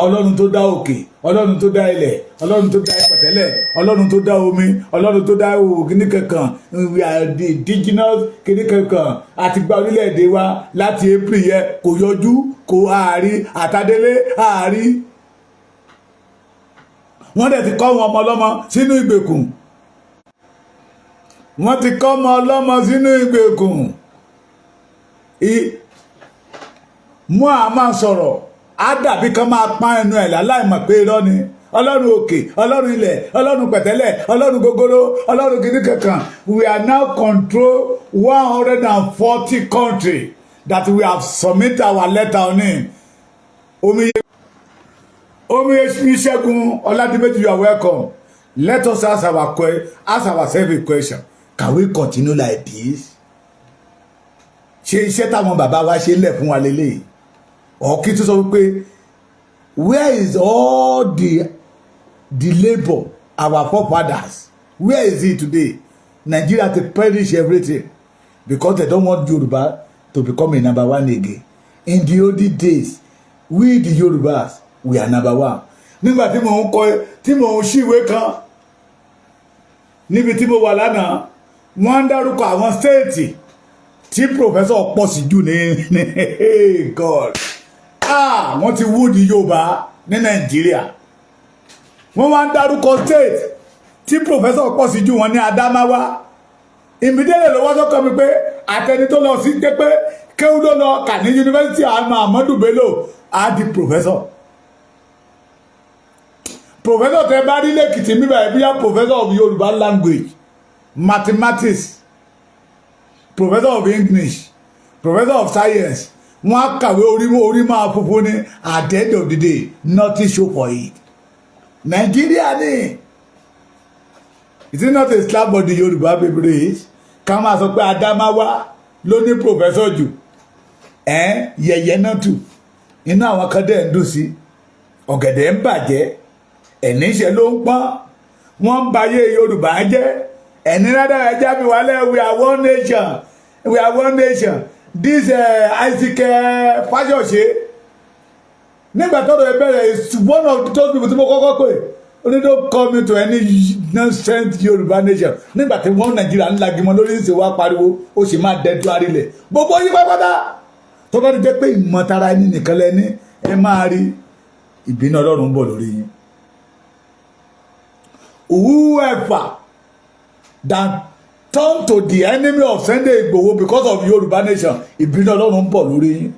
Speaker 2: Ọlọ́run tó dá òkè Ọlọ́run tó dá ilẹ̀ Ọlọ́run tó dá ìpẹ̀tẹ́lẹ̀ Ọlọ́run tó dá omi Ọlọ́run tó dá kíní kankan we are the indigenous kíní kankan àti gba orílẹ̀-èdè wa láti April yẹ kò yọjú kò àárí àtàdélé àárí wọ́n dẹ̀ ti kọ́ wọn ọmọ ọlọ́mọ sínú ìgbèkùn wọ́n ti kọ́ ọmọ ọlọ́mọ sínú ìgbèkùn mú àmà sọ̀rọ̀ á dàbí kan máa pa ẹnu ẹ̀ láláìmọ̀ pé irọ́ ni Ọlọ́run òkè Ọlọ́run ilẹ̀ Ọlọ́run pẹ̀tẹ́lẹ̀ Ọlọ́run gogoro Ọlọ́run kìíní kankan we are now control 140 countries that we have submit our letter on him Omiyesegun Oladimeji, you are welcome. Let us ask ourselves a question. Can we continue like this? Ṣé iṣẹ́ táwọn bàbá wa ṣe lẹ̀ fún wa lélẹ̀? Ọ̀kí tó sọ wípé where is all the labour our forefathers? Where is it today? Nigeria to perish everything because they don't want Yoruba to become a number one again. In the olden days, we the Yorubas, we are number one. Nígbà tí mò ń ṣíwé kan níbi tí mo wà lánàá, wọ́n ń dárúkọ àwọn stéètì tí professor pọ̀ sí jù ní God. Wọ́n ti wú di Yorùbá ní Nàìjíríà. Wọ́n wá ń dárúkọ state tí professor pọ̀ sí jù wọn ní Adamawa. Ìmídélé ló wá sọ́kàn mi pé àtẹni tó lọ sí pé kéwú ló lọ kà ní yunifásitì Ahmadu Bello á di professor. Professor tẹ bá rí lẹ́kìtì mi báyìí bí professor of Yoruba language, mathematics, professor of English, professor of science, wọ́n á kàwé orí máa funfun ní at the end of the day nothing show for it. Nigeria ni. Is it not a slap on the Yoruba people is? Ká máa sọ pé Adamawa ló ní professor jù. Yẹ̀yẹ́ náà tù. Inú àwọn kan dẹ̀ ń dùn sí. Ọ̀gẹ̀dẹ̀ ń bàjẹ́. Ẹ̀níṣẹ́ ló ń pọ́n. Wọ́n ń bayé Yorùbá jẹ́. Ẹ̀ní rádà ẹja mi wálẹ̀ we are one nation. We are one nation. This Isaac Fáyọ̀ṣe. Nígbà tó lọ bẹ̀rẹ̀ is one of those people tí mo kọ́kọ́ pè. Only don't call me to any nonsense Yoruba nation. Nígbà tí wọ́n Nàìjíríà ń lagi mọ́ lórí ìṣe wa pariwo, ó sì máa dẹ́jú arílẹ̀. Gbogbo yí pápátá. Tó bá ti jẹ́ pé ìmọ̀tara ẹni nìkan lẹ́ni, ẹ máa rí ìbínú Ọlọ́run bọ̀ lórí yín. Whoever that turn to the enemy of Sunday Igboho because of Yoruba nation, ìbínú Ọlọ́run bọ̀ lórí yín.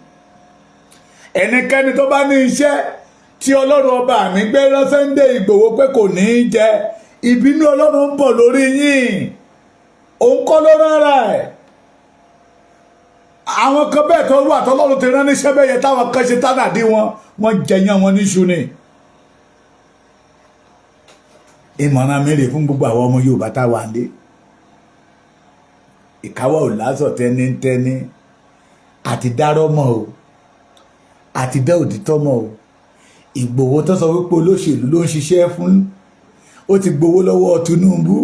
Speaker 2: Ẹnikẹ́ni tó bá ní iṣẹ́ tí Ọlọ́run ọba mi gbé lọ Sunday Igboho pé kò ní í jẹ, ìbínú Ọlọ́run ń bọ̀ lórí yín. Òun kọ́ ló rárá ẹ̀. Àwọn kan bẹ́ẹ̀ tó wà tọ́lọ́run ti rán níṣẹ́ bẹ́ẹ̀ yẹn táwọn kan ṣe tánàdí wọ́n jẹyàn wọn níṣu ni. Ìmọ̀ràn mi rè fún gbogbo àwọn ọmọ Yorùbá táwa ń dé. Ìkáwọ́ ò lásọ̀ tẹ́nítẹ́ní àti dárọ́ mọ́ o àti dá òdítọ́ mọ́ o. Ìgbòho tó sọ wípé olóṣèlú ló ń ṣiṣẹ́ fún, ó ti gbowó lọ́wọ́ Tinubu.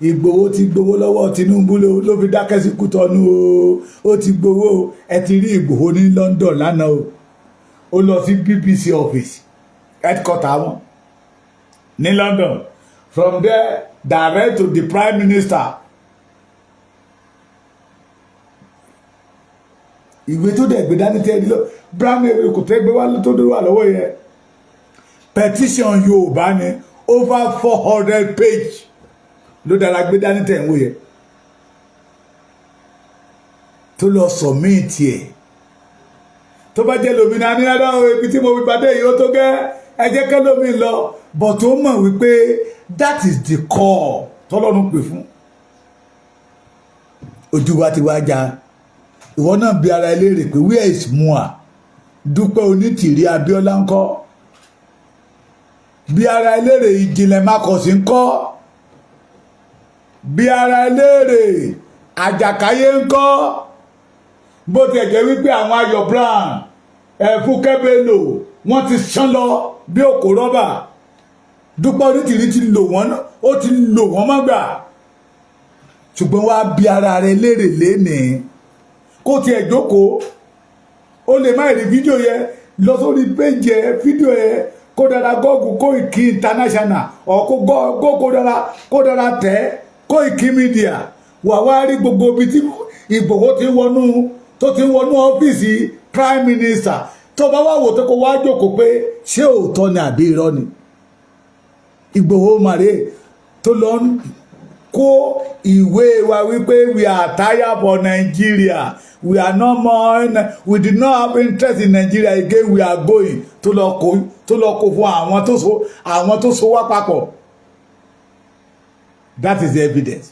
Speaker 2: Ìgbòho ti gbowó lọ́wọ́ Tinubu ló fi dákẹ́ sí Kútọ́nù o. Ó ti gbowó. Ẹ ti rí Ìgbòho ní London lánàá o. Ó lọ sí BBC office headquarter wọn ní London. From there direct to the Prime Minister. Ìwé tó dẹ̀ gbé dání tẹ́ ẹ lọ brown kò tẹ́ gbé wá tó dúró wà lọ́wọ́ yẹn. Petition Yorùbá ni over 400 page ló dára gbé dání tẹ́ ẹ̀ ń wò yẹn. Tó lọ submit ẹ̀. Tó bá jẹ́ lómìnira ní ọ̀dọ̀ ibi tí mo fi pàdé yìí ó tó gẹ́ ẹ jẹ́ kẹ́ lómi lọ. But ó mọ̀ wípé that is the call tọ́lọ́run pè fún. Ojú wa ti wá já. Ìwọ náà bi ara ẹlẹ́rìí pé where is Mua? Dúpẹ́ Onítìrí Abíọ́lá ńkọ́? Bi ara ẹlẹ́rìí Ìjìnlẹ̀ Mákọ̀sí ńkọ́? Bi ara ẹlẹ́rìí Àjàkáyé ńkọ́? Bó ti ẹ̀jẹ̀ wípé àwọn Ayọ̀ Brown Fúnkẹ́ Bello wọ́n ti ṣán lọ bí òkò rọ́bà. Dúpẹ́ Onítìrí ti lò wọ́n náà, ó ti lò wọ́n mọ́gbà. Ṣùgbọ́n wá bi ara rẹ̀ léèrè lénìí. Kó tiẹ̀ jókòó, ó lè má rí fídíò yẹn lọ sórí péjì ẹ fídíò ẹ kó dára Google Koiki International ọ̀ kó dára tẹ̀ Koiki Media wà wá rí gbogbo ibi tí Ìgbòho tó ti wọnú ọ́fíìsì Prime Minister tó bá wà wò tó kó wá jókòó pé ṣé òótọ́ ni àbí irọ́ ni. Ìgbòho màrè tó lọ kó ìwé wa wípé we are tired for Nigeria, we are no more, we did not have interest in Nigeria again, we are going tó lọ kó fún àwọn tó so wá papọ̀. That is the evidence.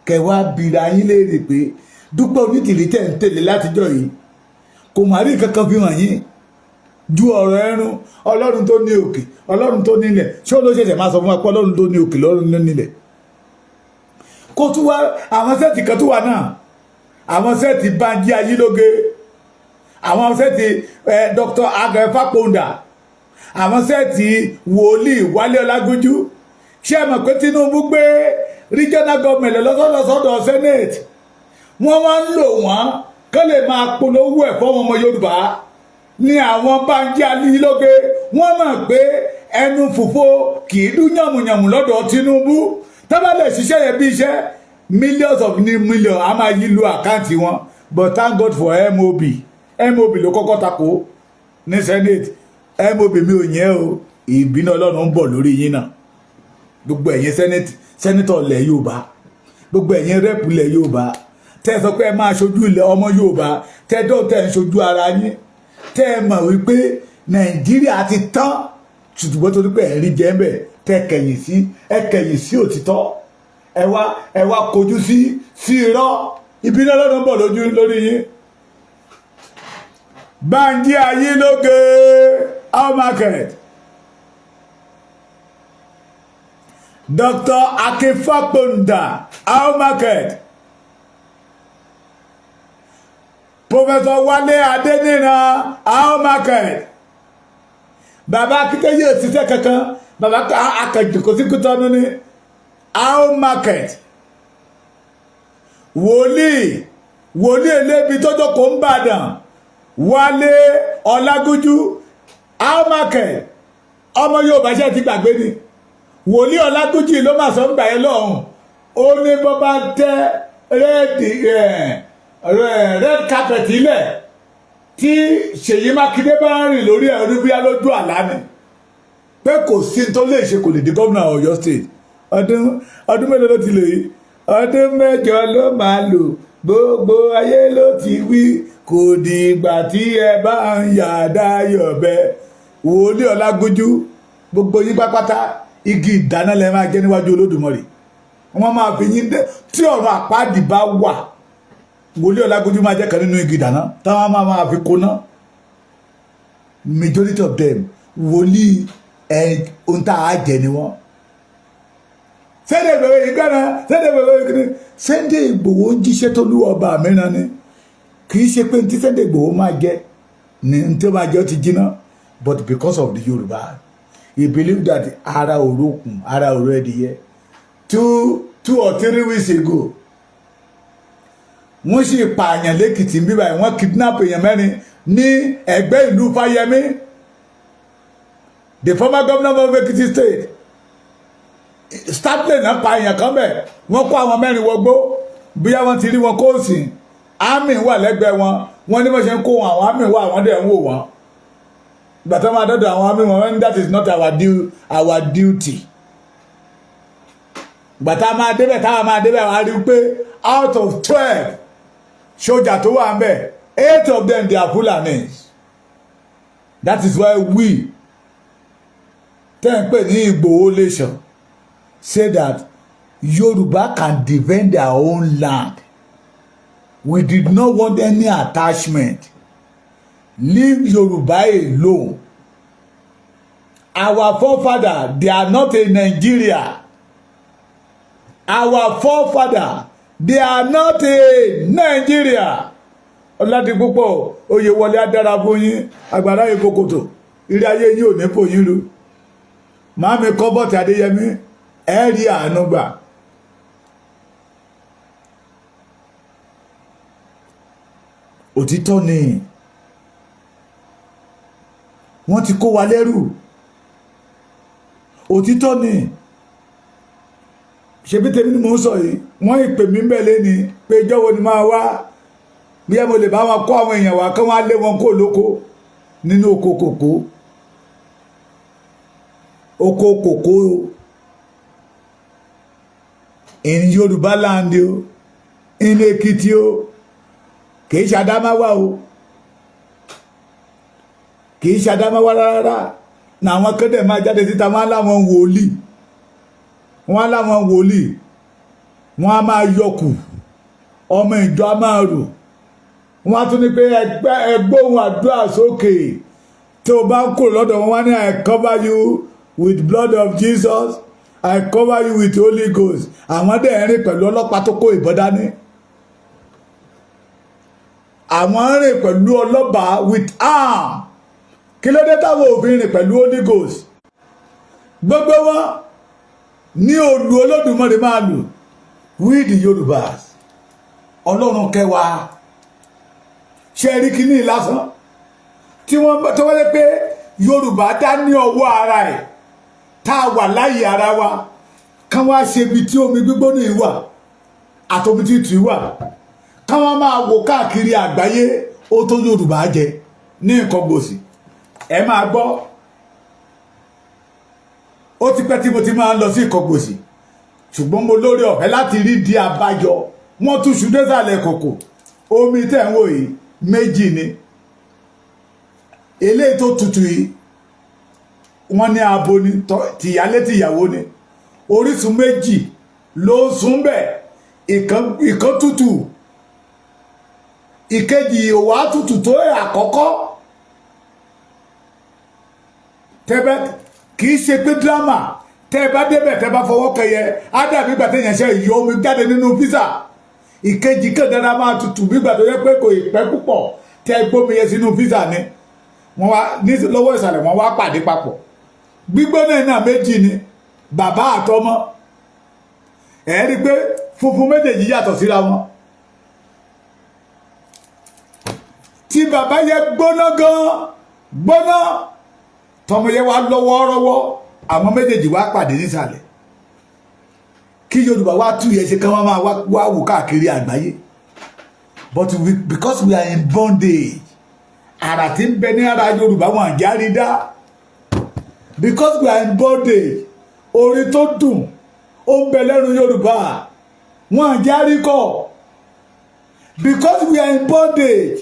Speaker 2: Kẹwàá bìrà yín léèrè pé Dúpẹ́ Onítìrí tẹ̀ ń tẹ̀lé látijọ́ yìí kò má rí kankan fi hàn yín ju ọ̀rọ̀ ẹnu Ọlọ́run tó ní òkè Ọlọ́run tó nílẹ̀. Ṣé ó ló ṣẹ̀ṣẹ̀ máa sọ fún wa pé Ọlọ́run tó ní òkè lọ́run ló nílẹ̀? Kó tún wá àwọn sẹ́ẹ̀tì kan tún wà náà, àwọn sẹ́ẹ̀tì Bánjí Ayílóge, àwọn sẹ́ẹ̀tì Dr. Fápóńdà, àwọn sẹ́ẹ̀tì wòlíì Wálé Ọlágúnjú. Ṣé ẹ mọ̀ pé Tinubu gbé regional government lọ́sọ̀dọ̀ Senate? wọ́n máa ń lò wọ́n kán lè máa polówó ẹ̀ fọ́wọn ọmọ Yorùbá ní àwọn Bánjí Alílóge wọ́n mọ̀ pé ẹnu fùfó kì í dún yàmùyàmù lọ́dọ̀ Tinubu tábàlẹ̀ ṣiṣẹ́ yẹn bí iṣẹ́ millions of millions a máa yí lu àkáǹtì wọn but thank God for MOB ló kọ́kọ́ tako ní Senate MOB mi ò yẹn o ìbínú Ọlọ́run ń bọ̀ lórí yín náà gbogbo ẹ̀yin sẹ́nítọ̀ ilẹ̀ Yorùbá gbogbo ẹ̀yin rẹ́pù ilẹ̀ Yorùbá tẹ́ ẹ sọ pé ẹ máa ṣojú ilẹ̀ ọmọ Yorùbá tẹ́ ẹ dọ́ọ̀ tẹ́ ẹ ń ṣojú ara yín tẹ́ ẹ mọ̀ wípé Nàìjíríà ti tán ṣùgbọ́n torí pé ẹ̀rí jẹ́ ń bẹ̀ tẹ́ ẹ kẹ̀yìn sí òtítọ́ ẹ wá kojú sí irọ́ ìbínú Ọlọ́run ń bọ̀ lórí yín. Bánjí Alílóge how market Dr. Akinfaponda how market Professor Wale Adeniran how market bàbá Akíntayé òṣìṣẹ́ kankan bàbá akàjùkọ sí Kútọ́nù ní how market wòlíì elébi tọ́jọ́ kò ń bàdàn Wálé Ọlágúnjú how market ọmọ Yorùbá ṣe ti gbàgbé ni wòlíì Ọlágúnjú ló máa sọ ń gbà yẹn lọ́hùn ó ní bọ́ bá tẹ́ red carpet ilẹ̀ tí Ṣèyí Mákindé bá rìn lórí ẹ̀rú bíyá lójú àlá ni pé kò sí tó lè ṣe kò lè di gómìnà Ọ̀yọ́ state ọdún mélòó ló ti lò yìí ọdún 8 ló máa lò gbogbo ayé ló ti wí kò dìgbà tí ẹ bá ń yàdá yọ̀bẹ wòlíì Ọlágúnjú gbogbo yín pápátá igi ìdáná lẹ máa jẹ níwájú Olódùmarè wọ́n máa fi yín dé tí ọ̀rọ̀ àpáàdì bá wà wòlíì Ọlágúnjú máa jẹ́ kan nínú igi ìdáná táwọn máa fi kóná majority of them wòlíì ohun tá a jẹ ni wọ́n. Sunday Igboho yìí gbára Sunday Igboho ń jíṣẹ́ tó lú ọba mìíràn ni kì í ṣe pé tí Sunday Igboho máa jẹ ní tí ó máa jẹ ó ti jiná but because of the Yorùbá he believed that ara òrókùn ara òró ẹdìyẹ 2 or 3 weeks ago wọ́n sì pààyàn lẹ́kìtì ń bíbáyìí wọ́n kidnap èèyàn 4 ní ẹgbẹ́ ìlú Fáyẹmí the former governor of Ekiti state startling náà pààyàn kan bẹ̀ wọ́n kó àwọn 4 wọgbó bóyá wọ́n ti rí wọn kó sí army wà lẹ́gbẹ̀ẹ́ wọ́n ní bó ṣe ń kó àwọn army wà wọ́n dẹ̀ ń wò wọ́n gbàtà máa dọ́dọ̀ àwọn army wọn that is not our duty gbàtà máa débẹ̀ táwọn máa débẹ̀ wọ́n á rí pé out of 12 sójà tó wà ń bẹ̀ 8 of them they are Fulanis that is why we tẹ́ ń pè ní Igboho nation say that Yoruba can defend their own land. We did not want any attachment. Leave Yoruba alone. Our forefathers, they are not in Nigeria. Our forefathers, they are not in Nigeria. Ọládipúpọ̀ Oyèwọlé adára fún yín Àgbàrá Ìkòkòtò ilé ayé yín ò ní fò yín lu. Màámi Kọ́bọ̀tì Adéyẹmí ẹ rí àánú gbà. Òtítọ́ ni wọ́n ti kó wa lẹ́rù. Òtítọ́ ni ṣebí tèmi ni mò ń sọ yìí wọ́n ìpè mí bẹ̀lẹ́ ni pé ìjọ́wọ́ ni máa wá bí ẹ mo lè bá wọn kó àwọn èèyàn wá kí wọ́n á lé wọn kó lóko nínú oko kòkó in Yorùbá land o in Èkìtì o kìí ṣe Adámáwá o kìí ṣe Adámáwá rárá na àwọn kéde máa jáde síta wọ́n láwọn wòlíì wọ́n á máa yọkù ọmọ ìjọ á máa rò wọ́n á tún ní pé ẹgbóhùn àdúrà sókè tí o bá ń kúrò lọ́dọ̀ wọn wá ní I cover you with blood of Jesus I cover you with Holy Ghost àwọn dẹ̀ ń rìn pẹ̀lú ọlọ́pàá tó kó ìbọn dání àwọn ń rìn pẹ̀lú ọlọ́pàá with arm kí ló dé táwọn òfin rìn pẹ̀lú Holy Ghost gbogbo wọn ní olú Olódùmarè máa lù we the Yorùbás ọlọ́run kẹwàá ṣe rí kíní lásán tí wọ́n tó wọlé pé Yorùbá dá ní ọwọ́ ara ẹ̀ tá a wà láyé ara wa kán wá ṣe ibi tí omi gbígbóná yìí wà àtomi tútù wà kán wá máa wò káàkiri àgbáyé ó tó Yorùbá jẹ ní nǹkan gbòsì ẹ máa gbọ́ ó ti pẹ́ tí mo ti máa ń lọ sí nǹkan gbòsì ṣùgbọ́n mo lórí ọ̀fẹ́ láti rí di àbájọ wọ́n tún ṣu désàlẹ̀ kòkò omi tẹ̀ ń wò yìí méjì ni eléyìí tó tutù yìí wọ́n ní abo ni tìyálé tìyàwó ni orísun méjì ló ń sún bẹ̀ ìkan tutù ìkejì ìwà tutù tó àkọ́kọ́ tẹ́bẹ́ kì í ṣe pé dírámà tẹ́ bá débẹ̀ tẹ́ bá fọwọ́ kẹyẹ á dàbí ìgbà téèyàn ṣe yọ omi jáde nínú písà ìkejì kẹdàrà máa tutù bígbà tó yẹ pé kò pẹ́ púpọ̀ tẹ́ gbómi yẹ sínú písà ni wọ́n wá ní lọ́wọ́ ìsàlẹ̀ wọ́n wá pàdé papọ̀ gbígbóná iná méjì ni bàbá àtọmọ ẹ rí pé funfun méjèèjì yàtọ̀ síra wọn tí bàbá yẹ gbóná gan gbóná tọmọ yẹ wá lọ́wọ́rọ́wọ́ àwọn méjèèjì wá pàdé nísàlẹ̀ kí Yorùbá wá tú yẹ ṣe kí wọ́n máa wá wò káàkiri àgbáyé but because we are in bondage àrà tí ń bẹ ní ara Yorùbá wọn àjárí dá because we are in bondage orin tó dùn ó ń bẹ lẹ́nu Yorùbá wọn àjárí kọ́ because we are in bondage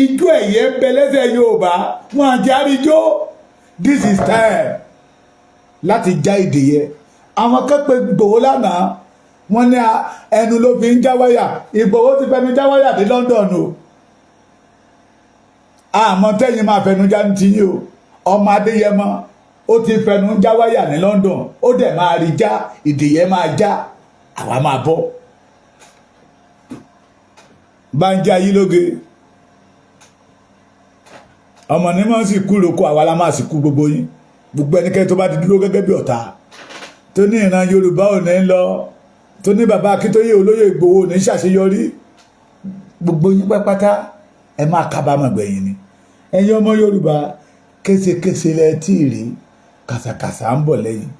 Speaker 2: ijó ẹ̀yẹ ń bẹ lẹ́sẹ̀ Yorùbá wọn àjárí jó this is time láti já ìdè yẹ àwọn kẹ́pẹ́ Ìgbòho lánàá wọ́n ní ẹnu ló fi ń já wáyà Ìgbòho ti fẹnu já wáyà dé London o àmọ́ tẹ́yìn máa fẹnu já ní tiyín o ọmọ Adéyẹmọ ó ti fẹnu já wáyà ní London ó dẹ̀ máa rí já ìdè yẹ máa já àwa máa bọ́ bá ń já yí lóge ọmọ ní mọ́ sí kú lóko àwa la máa sì kú gbogbo yín gbogbo ẹnikẹ́ni tó bá ti dúró gẹ́gẹ́ bí ọ̀tá tó ní ìran Yorùbá ò ní lọ tó ní bàbá Akíntóyè olóyè Ìgbòho ò ní ṣàṣeyọrí gbogbo yín pátá ẹ máa kábàámọ̀ gbẹ̀yìn ni ẹ̀yin ọmọ Yorùbá késekése lẹ tí ì rí kàsàkàsà ń bọ̀ lẹ́yìn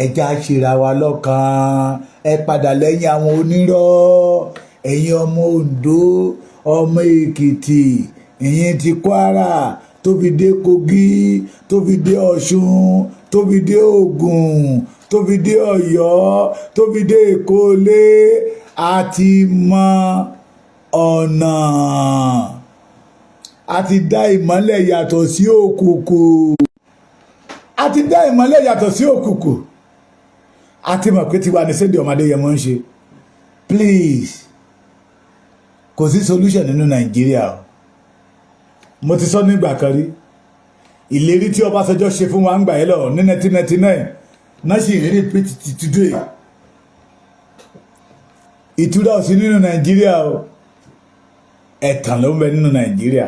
Speaker 2: ẹja ṣera wa lọ́kàn ẹ padà lẹ́yìn àwọn onírọ́ ẹ̀yin ọmọ Oǹdó ọmọ Èkìtì ẹ̀yin ti Kwara tó fi dé Kogi tó fi dé Ọ̀ṣun tó fi dé Ògùn tó fi dé Ọ̀yọ́ tó fi dé Èkólé àti mọ ọ̀nà àti dá ìmọ́lẹ̀ yàtọ̀ sí òkùnkùn àti dá ìmọ́lẹ̀ yàtọ̀ sí òkùnkùn àti mọ̀ pé tiwa ní Sunday ọmọ Adéyẹmọ ń ṣe please kò sí solution nínú Nàìjíríà o mo ti sọ nígbà kan rí ìlérí tí Ọbásanjọ́ ṣe fún wa ń gbà yẹn lọ ní 1999 náà sì rí repeat today ìtura ò sí nínú Nàìjíríà o ẹ̀tàn ló ń bẹ nínú Nàìjíríà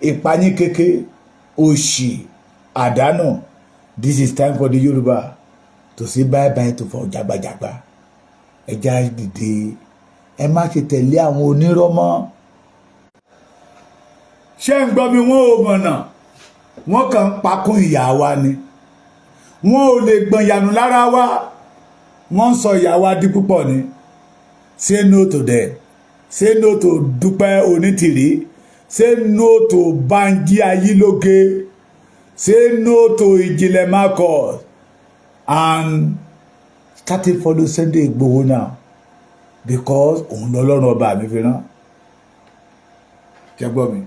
Speaker 2: ìpayín kéke òṣì àdánù this is time for the Yorùbá to say bye bye to for jagbajagba ẹja dìde ẹ má ṣe tẹ̀lé àwọn onírọ́ mọ́ ṣé ń gbọ́ mi wọ́n ò mọ̀nà wọ́n kàn ń pakún ìyá wa ni wọ́n ò lè gbọ̀n yànù lára wa wọ́n ń sọ ìyá wa di púpọ̀ ni say no to them say no to Dúpẹ́ Onítìrí say no to Banji Ayílóge say no to Ìjìnlẹ̀ Marcus and starting follow Sunday Igboho now because òun lọ́lọ́run ọba mi fi rán jẹ́gbọ́ mi.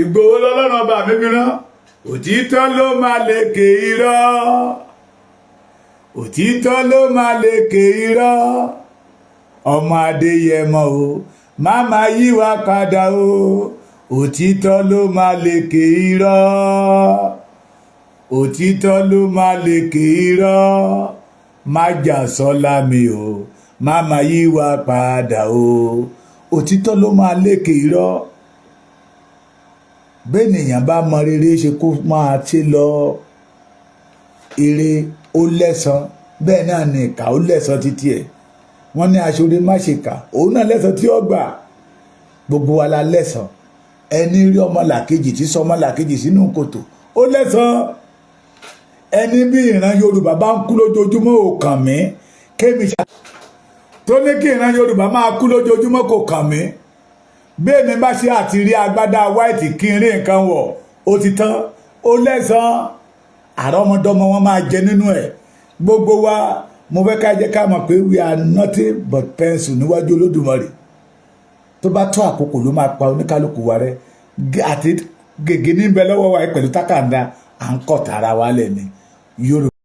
Speaker 2: Ìgbòho lọ́lọ́run ọba mi fi rán òtítọ́ ló máa lékè irọ́ òtítọ́ ló máa lékè irọ́ ọmọ Adéyẹmọ o má máa yí wa padà o òtítọ́ ló máa lékè irọ́ òtítọ́ ló máa lékè irọ́ má jà sọ́lá mi o má máa yí wa padà o òtítọ́ ló máa lékè irọ́ bẹ́ẹ̀nìyàn bá mọ rere ṣe kó máa ṣe lọ ire ó lẹ́san bẹ́ẹ̀ náà ni ìkà ó lẹ́san títí ẹ̀ wọ́n ní aṣọ́re má ṣe kà òun náà lẹ́san tí ó gbà gbogbo wa la lẹ́san ẹni rí ọmọlàkejì tí sọ ọmọlàkejì sínú kòtò ó lẹ́san ẹni bí ìran Yorùbá bá ń kú lójoojúmọ́ ò kàn mí kémi ṣá tó ní kí ìran Yorùbá máa kú lójoojúmọ́ kò kàn mí bí èmi bá ṣe àti rí agbádá white kí n rí nǹkan wọ̀ ó ti tán ó lẹ́san àrọ́mọdọ́mọ wọn máa jẹ nínú ẹ̀ gbogbo wa mo fẹ́ ká jẹ́ ká mọ̀ pé we are nothing but pencil níwájú Olódùmarè tó bá tó àkókò ló máa pa oníkálukú wa rẹ́ àti gègé níbẹ̀ lọ́wọ́ wa pẹ̀lú tákàndá à ń kọ̀ tara wa lẹ̀ ní Yorùbá.